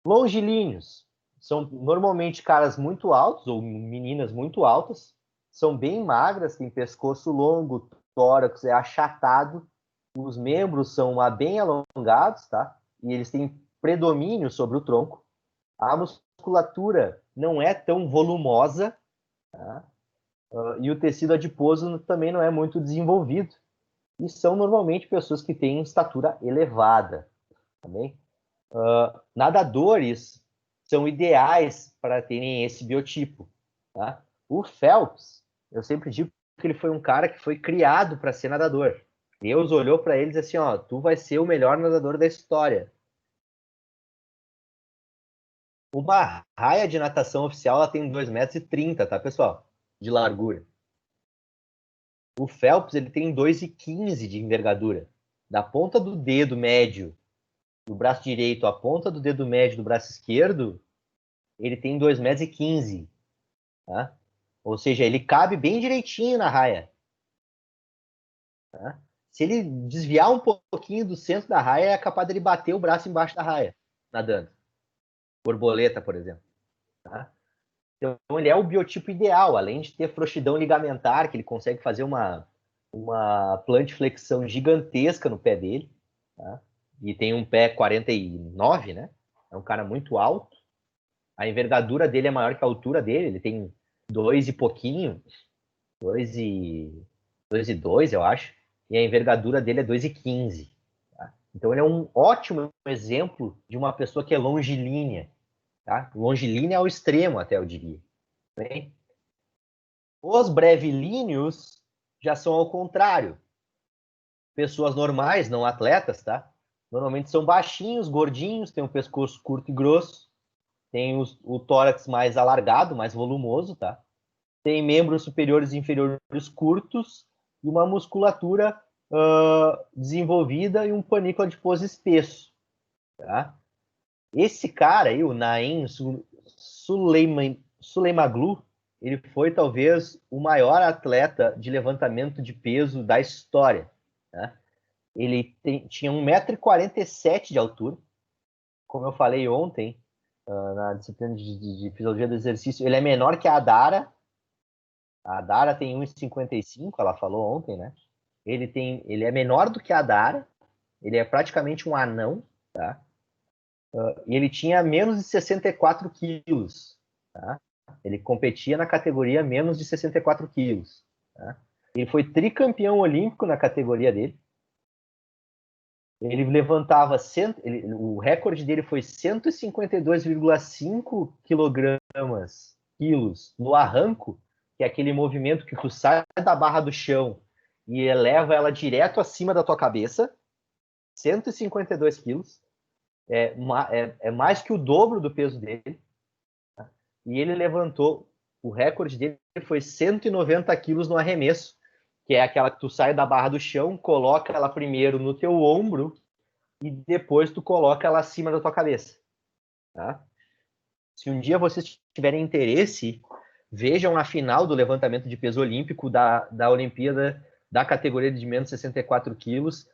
Longilíneos são normalmente caras muito altos ou meninas muito altas, são bem magras, têm pescoço longo, tórax é achatado, os membros são bem alongados, tá? E eles têm predomínio sobre o tronco. A musculatura não é tão volumosa, tá? E o tecido adiposo também não é muito desenvolvido. E são normalmente pessoas que têm estatura elevada, também. Nadadores são ideais para terem esse biotipo, tá? O Phelps, eu sempre digo que ele foi um cara que foi criado para ser nadador. Deus olhou para ele e disse assim, ó, tu vai ser o melhor nadador da história. Uma raia de natação oficial, ela tem 2,30 m, tá, pessoal? De largura. O Phelps, ele tem 2,15 m de envergadura. Da ponta do dedo médio do braço direito à ponta do dedo médio do braço esquerdo, ele tem 2,15 m, tá? Ou seja, ele cabe bem direitinho na raia. Tá? Se ele desviar um pouquinho do centro da raia, é capaz dele bater o braço embaixo da raia, nadando. Borboleta, por exemplo. Tá? Então, ele é o biotipo ideal, além de ter frouxidão ligamentar, que ele consegue fazer uma plantiflexão gigantesca no pé dele. Tá? E tem um pé 49, né? É um cara muito alto. A envergadura dele é maior que a altura dele. Ele tem 2 e pouquinho. 2 e 2, eu acho. E a envergadura dele é 2,15. Tá? Então, ele é um ótimo exemplo de uma pessoa que é longilínea. Tá? Longilínea ao extremo, até eu diria. Bem, os brevilíneos já são ao contrário. Pessoas normais, não atletas, tá? Normalmente são baixinhos, gordinhos, têm um pescoço curto e grosso, tem o tórax mais alargado, mais volumoso, tá? Tem membros superiores e inferiores curtos e uma musculatura desenvolvida e um panículo adiposo espesso, tá? Esse cara aí, o Naim Suleimoglu, ele foi talvez o maior atleta de levantamento de peso da história. Né? Ele tinha 1,47 m de altura. Como eu falei ontem, na disciplina de fisiologia do exercício, ele é menor que a Adara. A Adara tem 1,55 m, ela falou ontem, né? Ele é menor do que a Adara, ele é praticamente um anão, tá? E ele tinha menos de 64 quilos. Tá? Ele competia na categoria menos de 64 quilos. Tá? Ele foi tricampeão olímpico na categoria dele. Ele levantava... o recorde dele foi 152,5 quilos no arranco, que é aquele movimento que tu sai da barra do chão e eleva ela direto acima da tua cabeça. 152 quilos. É mais que o dobro do peso dele. Tá? E ele levantou, o recorde dele foi 190 quilos no arremesso, que é aquela que tu sai da barra do chão, coloca ela primeiro no teu ombro e depois tu coloca ela acima da tua cabeça. Tá? Se um dia vocês tiverem interesse, vejam a final do levantamento de peso olímpico da Olimpíada da categoria de menos 64 quilos,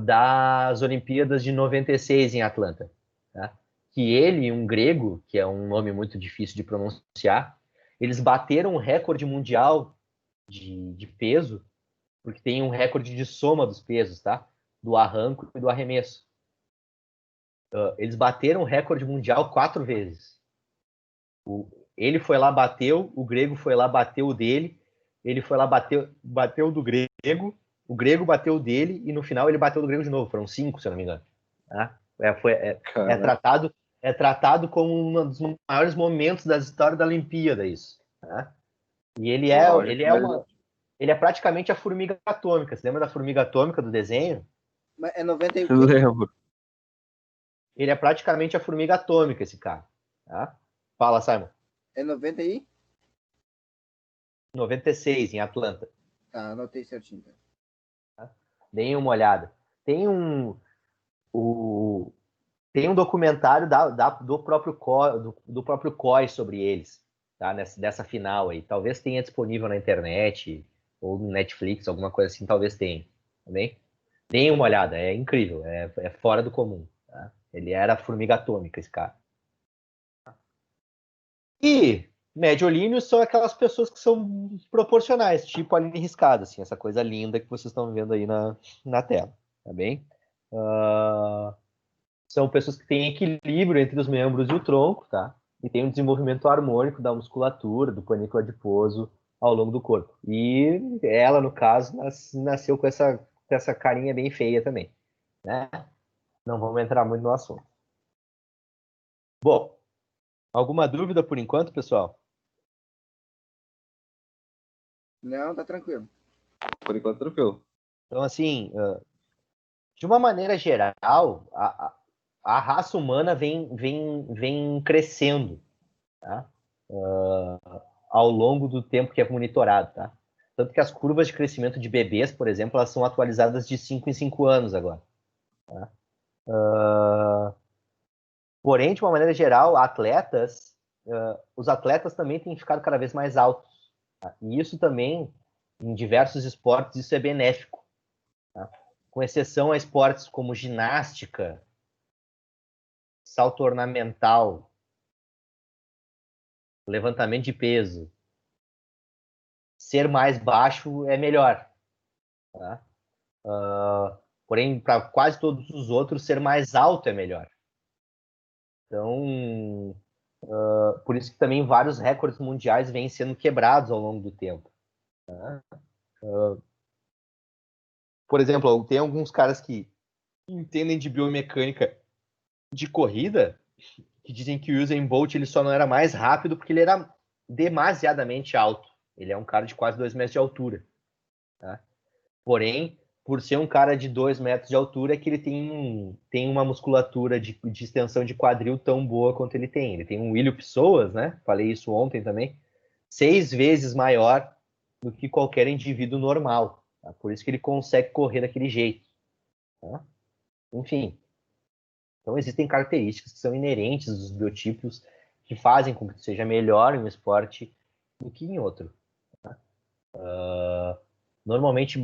das Olimpíadas de 96 em Atlanta. Tá? Que ele, um grego, que é um nome muito difícil de pronunciar, eles bateram o recorde mundial de peso, porque tem um recorde de soma dos pesos, tá? Do arranco e do arremesso. Eles bateram o recorde mundial 4 vezes. Ele foi lá, bateu, o grego foi lá, bateu o dele, ele foi lá, bateu do grego, o grego bateu o dele, e no final ele bateu do grego de novo. Foram 5, se eu não me engano. Tá? É tratado como um dos maiores momentos da história da Olimpíada, isso. Tá? E ele é praticamente a formiga atômica. Você lembra da formiga atômica do desenho? É 90 e Eu lembro. Ele é praticamente a formiga atômica, esse cara. Tá? Fala, Simon. É 90 e? 96, em Atlanta. Tá, anotei certinho. Tá? Deem uma olhada. Tem um documentário do próprio COI sobre eles, tá? Dessa final aí. Talvez tenha disponível na internet ou no Netflix, alguma coisa assim, talvez tenha. Tá bem? Deem uma olhada, é incrível, é fora do comum. Tá? Ele era a formiga atômica, esse cara. E mediolíneos são aquelas pessoas que são proporcionais, tipo a linha riscada, assim, essa coisa linda que vocês estão vendo aí na tela, tá bem? São pessoas que têm equilíbrio entre os membros e o tronco, tá? E tem um desenvolvimento harmônico da musculatura, do panículo adiposo ao longo do corpo. E ela, no caso, nasceu com essa carinha bem feia também, né? Não vamos entrar muito no assunto. Bom, alguma dúvida por enquanto, pessoal? Não, tá tranquilo. Por enquanto, tranquilo. Então, assim, de uma maneira geral, a raça humana vem crescendo, tá? Ao longo do tempo que é monitorado, tá? Tanto que as curvas de crescimento de bebês, por exemplo, elas são atualizadas de 5 em 5 anos agora. Tá? Porém, de uma maneira geral, os atletas também têm ficado cada vez mais altos. Tá? E isso também, em diversos esportes, isso é benéfico. com exceção a esportes como ginástica, salto ornamental, levantamento de peso, ser mais baixo é melhor. Tá? Porém, para quase todos os outros, ser mais alto é melhor. Então, por isso que também vários recordes mundiais vêm sendo quebrados ao longo do tempo. Tá? Por exemplo, tem alguns caras que entendem de biomecânica de corrida que dizem que o Usain Bolt ele só não era mais rápido porque ele era demasiadamente alto. Ele é um cara de quase 2 metros de altura. Tá? Porém, por ser um cara de 2 metros de altura, é que ele tem uma musculatura de extensão de quadril tão boa quanto ele tem. Ele tem um ilho psoas, né? Falei isso ontem também, 6 vezes maior do que qualquer indivíduo normal. Tá? Por isso que ele consegue correr daquele jeito. Tá? Enfim. Então, existem características que são inerentes dos biotipos que fazem com que tu seja melhor em um esporte do que em outro. Tá? Normalmente,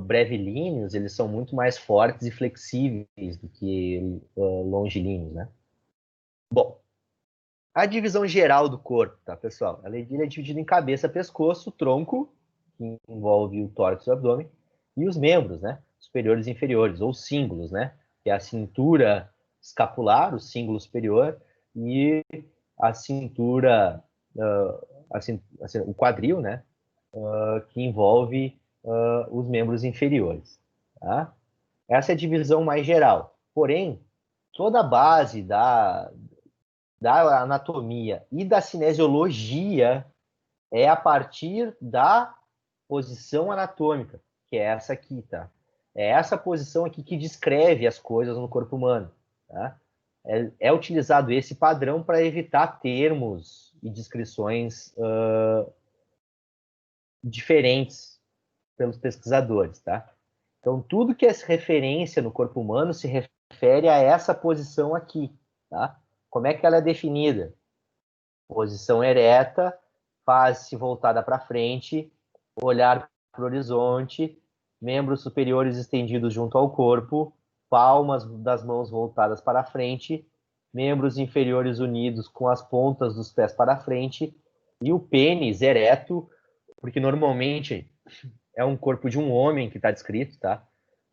brevilíneos, eles são muito mais fortes e flexíveis do que longilíneos, né? Bom, a divisão geral do corpo, tá, pessoal? Ele é dividido em cabeça, pescoço, tronco, que envolve o tórax e o abdômen, e os membros, né? Superiores e inferiores, ou cíngulos, né? Que é a cintura escapular, o cíngulo superior, e a cintura, o quadril, né? Que envolve os membros inferiores. Tá? Essa é a divisão mais geral. Porém, toda a base da anatomia e da cinesiologia é a partir da posição anatômica, que é essa aqui, tá? É essa posição aqui que descreve as coisas no corpo humano, tá? É utilizado esse padrão para evitar termos e descrições diferentes pelos pesquisadores, tá? Então, tudo que é referência no corpo humano se refere a essa posição aqui, tá? Como é que ela é definida? Posição ereta, face voltada para frente, olhar para o horizonte, membros superiores estendidos junto ao corpo, palmas das mãos voltadas para frente, membros inferiores unidos com as pontas dos pés para frente e o pênis ereto, porque normalmente é um corpo de um homem que está descrito, tá?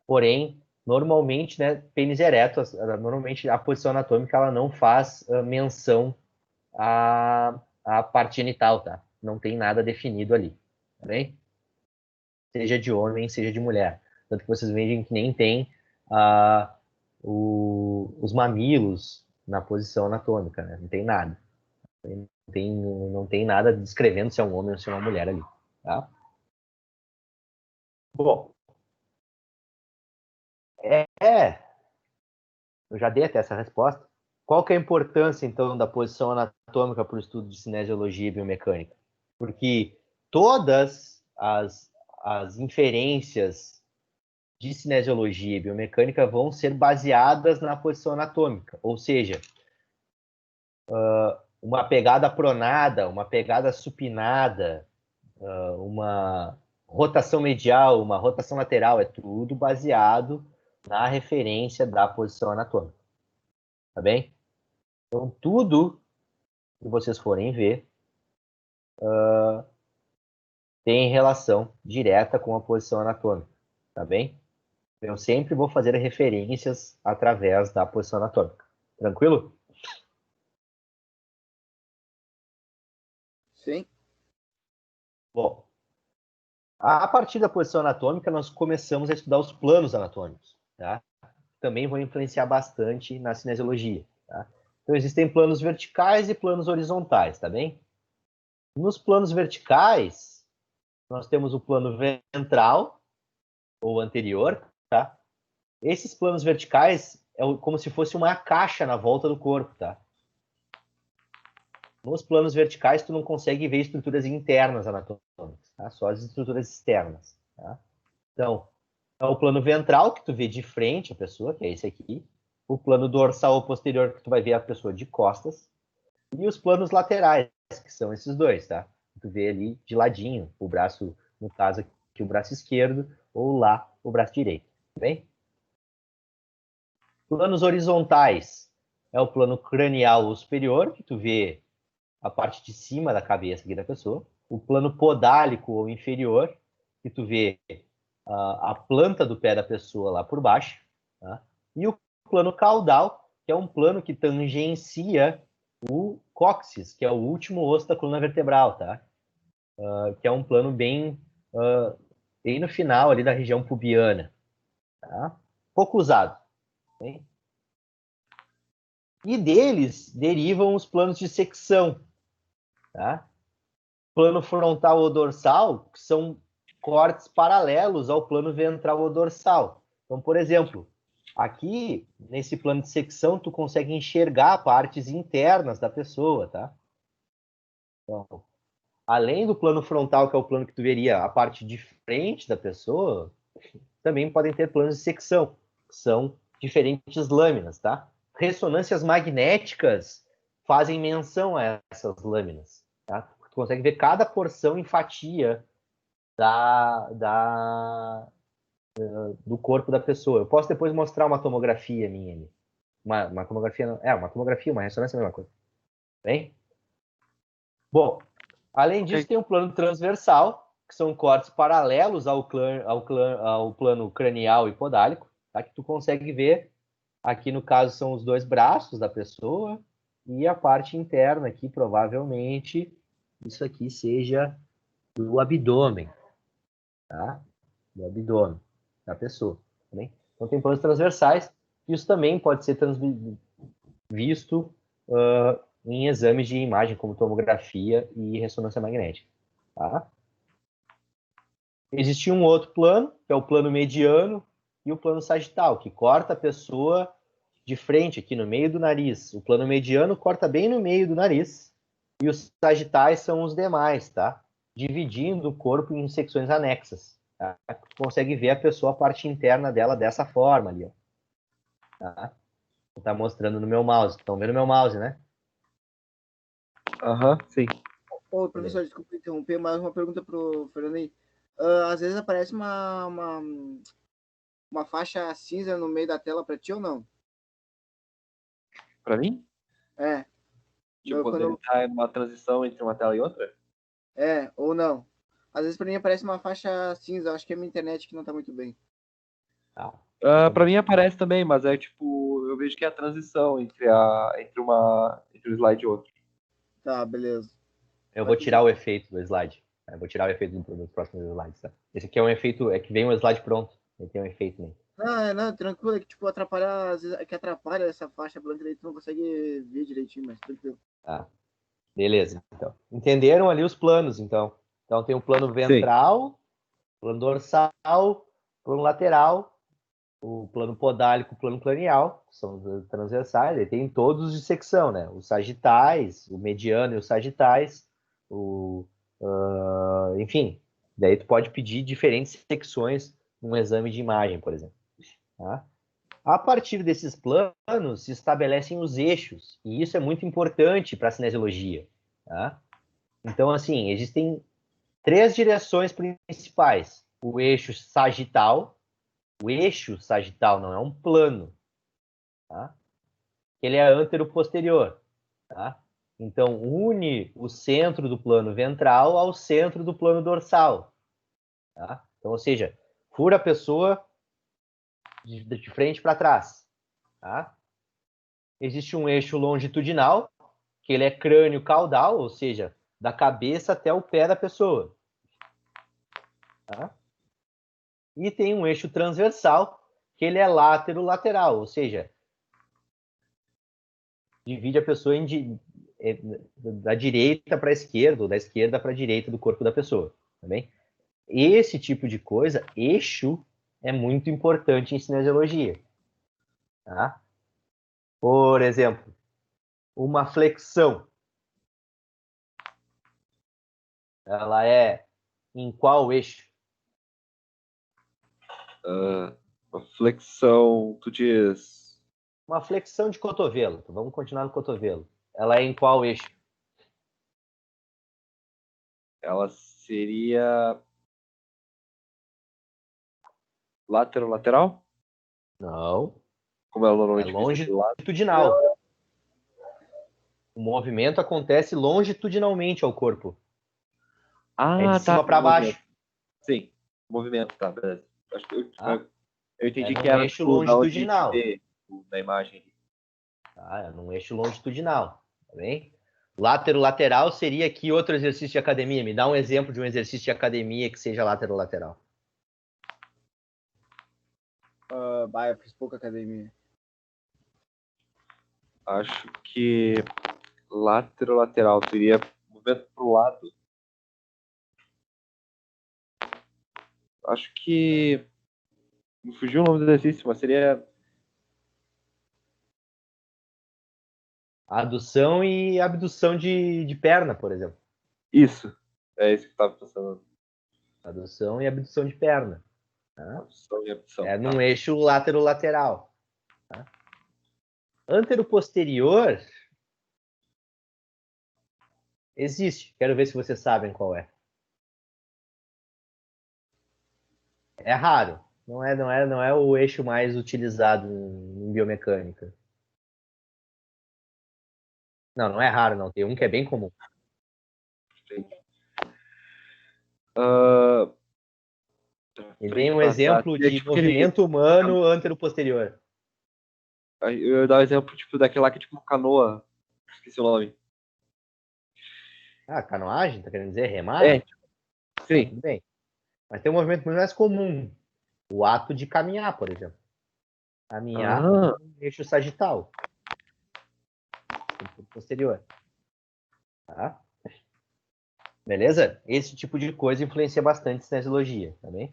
Porém, normalmente, né, pênis ereto, normalmente a posição anatômica ela não faz menção à parte genital, tá? Não tem nada definido ali, tá bem? Seja de homem, seja de mulher. Tanto que vocês veem que nem tem os mamilos na posição anatômica, né? Não tem nada. Não tem nada descrevendo se é um homem ou se é uma mulher ali, tá? Bom, eu já dei até essa resposta. Qual que é a importância, então, da posição anatômica para o estudo de cinesiologia e biomecânica? Porque todas as inferências de cinesiologia e biomecânica vão ser baseadas na posição anatômica, ou seja, uma pegada pronada, uma pegada supinada, uma rotação medial, uma rotação lateral, é tudo baseado na referência da posição anatômica. Tá bem? Então, tudo que vocês forem ver tem relação direta com a posição anatômica. Tá bem? Eu sempre vou fazer referências através da posição anatômica. Tranquilo? Sim. Bom, a partir da posição anatômica, nós começamos a estudar os planos anatômicos. Tá? Também vão influenciar bastante na cinesiologia. Tá? Então, existem planos verticais e planos horizontais, tá bem? Nos planos verticais, nós temos o plano ventral, ou anterior, tá? Esses planos verticais é como se fosse uma caixa na volta do corpo, tá? Nos planos verticais, tu não consegue ver estruturas internas anatômicas, tá? Só as estruturas externas, tá? Então, é o plano ventral, que tu vê de frente a pessoa, que é esse aqui. O plano dorsal ou posterior, que tu vai ver a pessoa de costas. E os planos laterais, que são esses dois, tá? Tu vê ali de ladinho, o braço, no caso aqui, o braço esquerdo, ou lá, o braço direito, tá bem? Planos horizontais é o plano cranial ou superior, que tu vê a parte de cima da cabeça aqui da pessoa. O plano podálico ou inferior, que tu vê a planta do pé da pessoa lá por baixo. Tá? E o plano caudal, que é um plano que tangencia o cóccix, que é o último osso da coluna vertebral, tá? Que é um plano bem no final ali da região pubiana. Tá? Pouco usado. Hein? E deles derivam os planos de secção. Tá? Plano frontal ou dorsal, que são cortes paralelos ao plano ventral ou dorsal. Então, por exemplo, aqui, nesse plano de secção, tu consegue enxergar partes internas da pessoa, tá? Então, além do plano frontal, que é o plano que tu veria a parte de frente da pessoa, também podem ter planos de secção, que são diferentes lâminas, tá? Ressonâncias magnéticas fazem menção a essas lâminas, tá? Tu consegue ver cada porção em fatia do corpo da pessoa. Eu posso depois mostrar uma tomografia minha ali. Uma tomografia, não, uma tomografia, uma ressonância é a mesma coisa. Bem? Bom, além disso, tem um plano transversal, que são cortes paralelos ao plano cranial e podálico, tá? Que tu consegue ver. Aqui, no caso, são os dois braços da pessoa e a parte interna aqui, provavelmente, isso aqui seja do abdômen, tá? Do abdômen da pessoa. Também. Então, tem planos transversais. Isso também pode ser visto em exames de imagem, como tomografia e ressonância magnética. Tá? Existe um outro plano, que é o plano mediano, e o plano sagital, que corta a pessoa de frente, aqui no meio do nariz. O plano mediano corta bem no meio do nariz, e os sagitais são os demais, tá? Dividindo o corpo em secções anexas. Tá? Tu consegue ver a pessoa, a parte interna dela dessa forma ali, ó. Tá? Tá mostrando no meu mouse. Estão vendo meu mouse, né? Aham, sim. Ô, professor, desculpa interromper, mas uma pergunta pro Fernando aí. Às vezes aparece uma faixa cinza no meio da tela para ti ou não? Pra mim? É. Tipo, quando Quando... ele tá em uma transição entre uma tela e outra? ou não. Às vezes para mim aparece uma faixa cinza, acho que é minha internet que não tá muito bem. Pra mim aparece também, mas é tipo, eu vejo que é a transição entre um slide e outro. Tá, beleza. Eu vou tirar o efeito do slide. Eu vou tirar o efeito dos próximos slides, tá? Esse aqui é um efeito, é que vem um slide pronto. Ele tem um efeito nele. Não, tranquilo, é que tipo, atrapalha, às vezes, é que atrapalha essa faixa branca aí, tu não consegue ver direitinho, mas tranquilo. Tá. Beleza, então. Entenderam ali os planos, então. Então tem o plano Sim. ventral, plano dorsal, plano lateral, o plano podálico, o plano cranial, são transversais, e tem todos de secção, né? Os sagitais, o mediano e os sagitais, enfim. Daí tu pode pedir diferentes secções num exame de imagem, por exemplo. Tá? A partir desses planos se estabelecem os eixos, e isso é muito importante para a cinesiologia. Tá? Então, assim, existem 3 direções principais. O eixo sagital não é um plano, tá? Ele é antero-posterior, tá? Então, une o centro do plano ventral ao centro do plano dorsal, tá? Então, ou seja, fura a pessoa de frente para trás, tá? Existe um eixo longitudinal, que ele é crânio-caudal, ou seja, da cabeça até o pé da pessoa, tá? E tem um eixo transversal, que ele é látero-lateral, ou seja, divide a pessoa da direita para a esquerda, ou da esquerda para a direita do corpo da pessoa, tá bem? Esse tipo de coisa, eixo, é muito importante em cinesiologia, tá? Por exemplo, uma flexão, ela é em qual eixo? A flexão, tu diz. Uma flexão de cotovelo. Então, vamos continuar no cotovelo. Ela é em qual eixo? Ela seria lateral? Não. Como ela normalmente É fica do lado. longitudinal. O movimento acontece longitudinalmente ao corpo. É de cima para baixo. Sim, movimento, tá, beleza. Acho que Tá? eu entendi É que num era eixo tipo, da onde a gente longitudinal. vê na imagem. Tá? É num eixo longitudinal. Tá bem? Lateral seria aqui outro exercício de academia. Me dá um exemplo de um exercício de academia que seja lateral. Eu fiz pouca academia. Acho que lateral seria movimento pro lado. Acho que me fugiu o nome do exercício, mas seria Adução e abdução de perna, por exemplo. isso. É isso que eu tava pensando. Adução e abdução de perna. Tá? Abdução e abdução. É num eixo lateral. Tá? Antero-posterior existe. Quero ver se vocês sabem qual é. É raro. Não é o eixo mais utilizado em biomecânica. Não é raro, não. Tem um que é bem comum. E bem um exemplo de tipo movimento humano antero-posterior. Eu ia dar um exemplo tipo, daquele lá que é tipo uma canoa. Esqueci o nome. Ah, canoagem? Tá querendo dizer remar? É, sim. Tudo bem. Mas tem um movimento muito mais comum. O ato de caminhar, por exemplo. Caminhar no eixo sagital. Posterior. Tá? Beleza? Esse tipo de coisa influencia bastante cinesiologia, tá bem?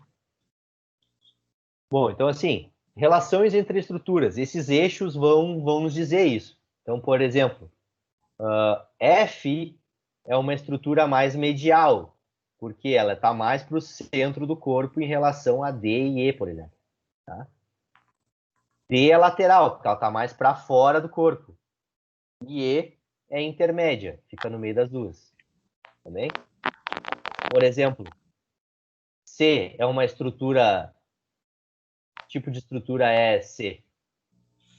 Bom, então assim, relações entre estruturas. Esses eixos vão nos dizer isso. Então, por exemplo, F é uma estrutura mais medial, porque ela está mais para o centro do corpo em relação a D e E, por exemplo. Tá? D é lateral, porque ela está mais para fora do corpo. E E é intermédia, fica no meio das duas. Tá bem? Por exemplo, C é uma estrutura... Tipo de estrutura é C?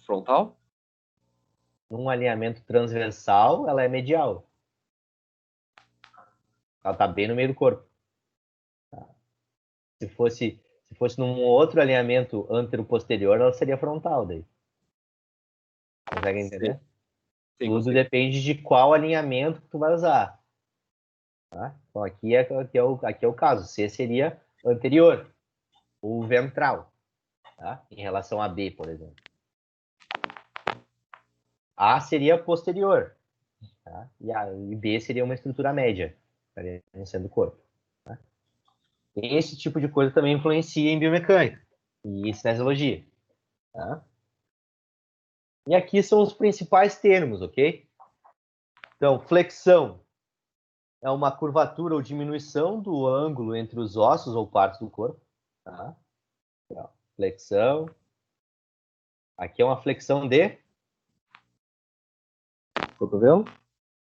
Frontal? Num alinhamento transversal, ela é medial. Ela está bem no meio do corpo. Tá? Se fosse num outro alinhamento antero-posterior, ela seria frontal daí. Consegue entender? Sim, Tudo consigo. depende de qual alinhamento que tu vai usar. Tá? Então aqui é o caso. C seria anterior ou ventral, tá? Em relação a B, por exemplo. A seria posterior, tá? E B seria uma estrutura média, sendo o corpo. Tá? Esse tipo de coisa também influencia em biomecânica e cinesiologia. Tá? E aqui são os principais termos, ok? Então, flexão é uma curvatura ou diminuição do ângulo entre os ossos ou partes do corpo. Tá? Flexão. Aqui é uma flexão de Cotovelo?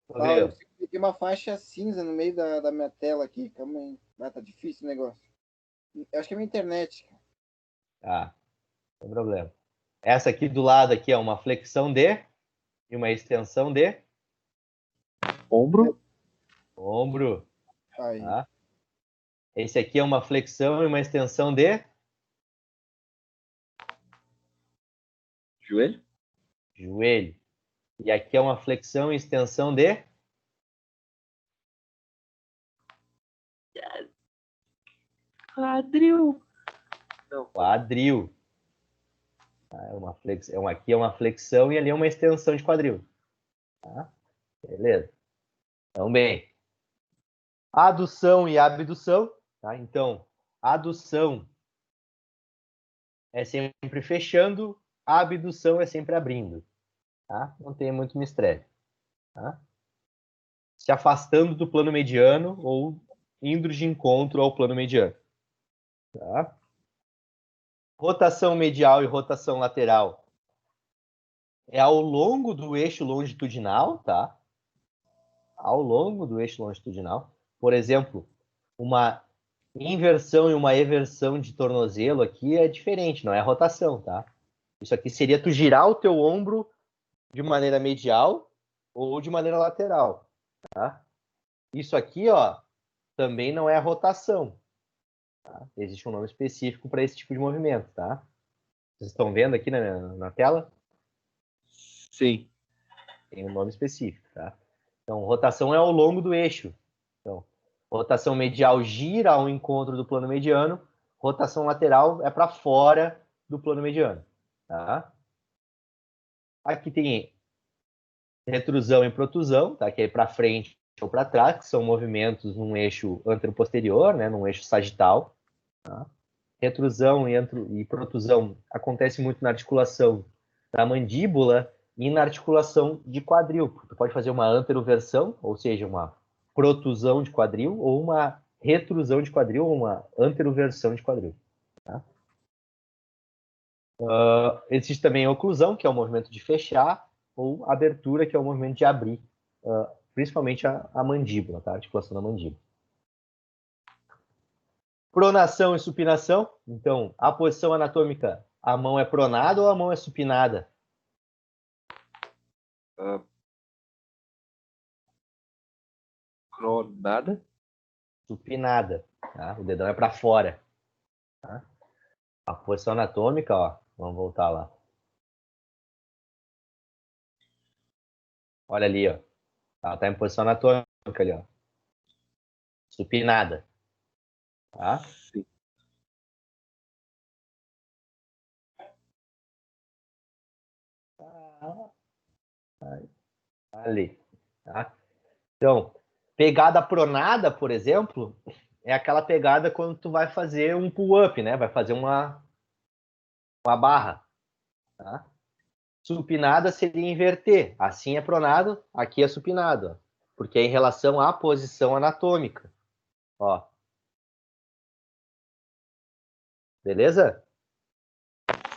Eu coloquei uma faixa cinza no meio da minha tela aqui. Calma aí. Tá difícil o negócio. Eu acho que é minha internet. Tá, não tem problema. Essa aqui do lado aqui é uma flexão de e uma extensão de Ombro. ombro. Aí. Tá? Esse aqui é uma flexão e uma extensão de Joelho. joelho. E aqui é uma flexão e extensão de Quadril. Não. Quadril. Aqui é uma flexão e ali é uma extensão de quadril. Tá? Beleza. Então, bem. Adução e abdução. Tá? Então, adução é sempre fechando, a abdução é sempre abrindo. Tá? Não tem muito mistério. Tá? Se afastando do plano mediano ou indo de encontro ao plano mediano. Tá? Rotação medial e rotação lateral é ao longo do eixo longitudinal, tá? Ao longo do eixo longitudinal. Por exemplo, uma inversão e uma eversão de tornozelo aqui é diferente, não é rotação, tá? Isso aqui seria tu girar o teu ombro de maneira medial ou de maneira lateral, tá? Isso aqui, ó, também não é rotação. Tá? Existe um nome específico para esse tipo de movimento, tá? Vocês estão vendo aqui na tela? Sim. Tem um nome específico, tá? Então, rotação é ao longo do eixo. Então, rotação medial gira ao encontro do plano mediano, rotação lateral é para fora do plano mediano, tá? Aqui tem retrusão e protusão, tá? Que é para frente ou para trás, que são movimentos num eixo anteroposterior, né? Num eixo sagital. Tá? Retrusão e protusão acontece muito na articulação da mandíbula e na articulação de quadril. Tu pode fazer uma anteroversão, ou seja, uma protusão de quadril, ou uma retrusão de quadril, ou uma anteroversão de quadril. Tá? Existe também a oclusão, que é o movimento de fechar, ou abertura, que é o movimento de abrir, principalmente a mandíbula, tá? A articulação da mandíbula. Pronação e supinação. Então, a posição anatômica, a mão é pronada ou a mão é supinada? Pronada. Supinada. Tá? O dedão é para fora. Tá? A posição anatômica, ó, vamos voltar lá. Olha ali, ó. Ela tá em posição anatômica ali, ó. Supinada. Tá? Sim. Ali. Tá? Então, pegada pronada, por exemplo, é aquela pegada quando tu vai fazer um pull-up, né? Vai fazer uma barra. Tá? Supinada seria inverter. Assim é pronado, aqui é supinado. Ó. Porque é em relação à posição anatômica. Ó. Beleza?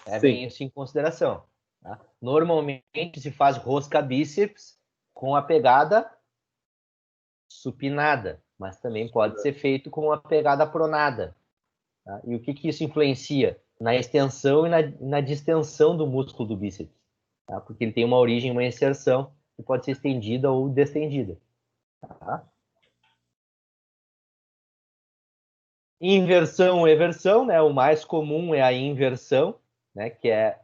É bem isso em consideração. Tá? Normalmente se faz rosca bíceps com a pegada supinada, mas também pode ser feito com a pegada pronada. Tá? E o que isso influencia? Na extensão e na distensão do músculo do bíceps. Tá? Porque ele tem uma origem, uma inserção, que pode ser estendida ou destendida. Tá? Inversão, eversão, né? O mais comum é a inversão, né? Que é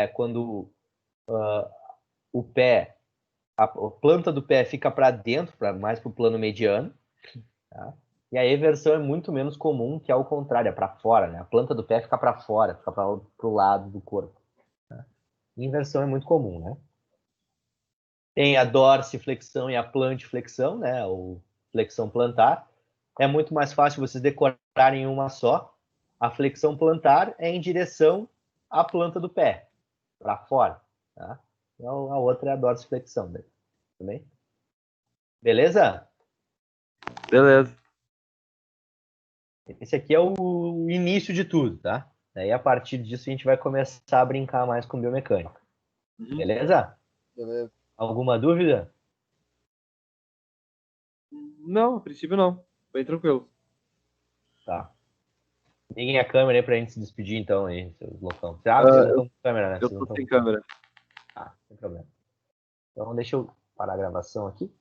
quando o pé, a planta do pé fica para dentro, mais para o plano mediano. Tá? E a eversão é muito menos comum, que é o contrário, é para fora, né? A planta do pé fica para fora, fica para o lado do corpo. Tá? Inversão é muito comum, né? Tem a dorsiflexão e a plantiflexão, né? Ou flexão plantar. É muito mais fácil vocês decorarem uma só. A flexão plantar é em direção à planta do pé, para fora. Tá? Então, a outra é a dorsiflexão. Também? Beleza? Beleza. Esse aqui é o início de tudo, tá? Daí, a partir disso, a gente vai começar a brincar mais com biomecânica. Beleza? Beleza. Alguma dúvida? Não, a princípio não. Bem tranquilo. Tá. Liguem a câmera aí pra gente se despedir, então, aí, seus loucão. Vocês não estão com câmera, né? Eu tô sem câmera. Ah, sem problema. Então, deixa eu parar a gravação aqui.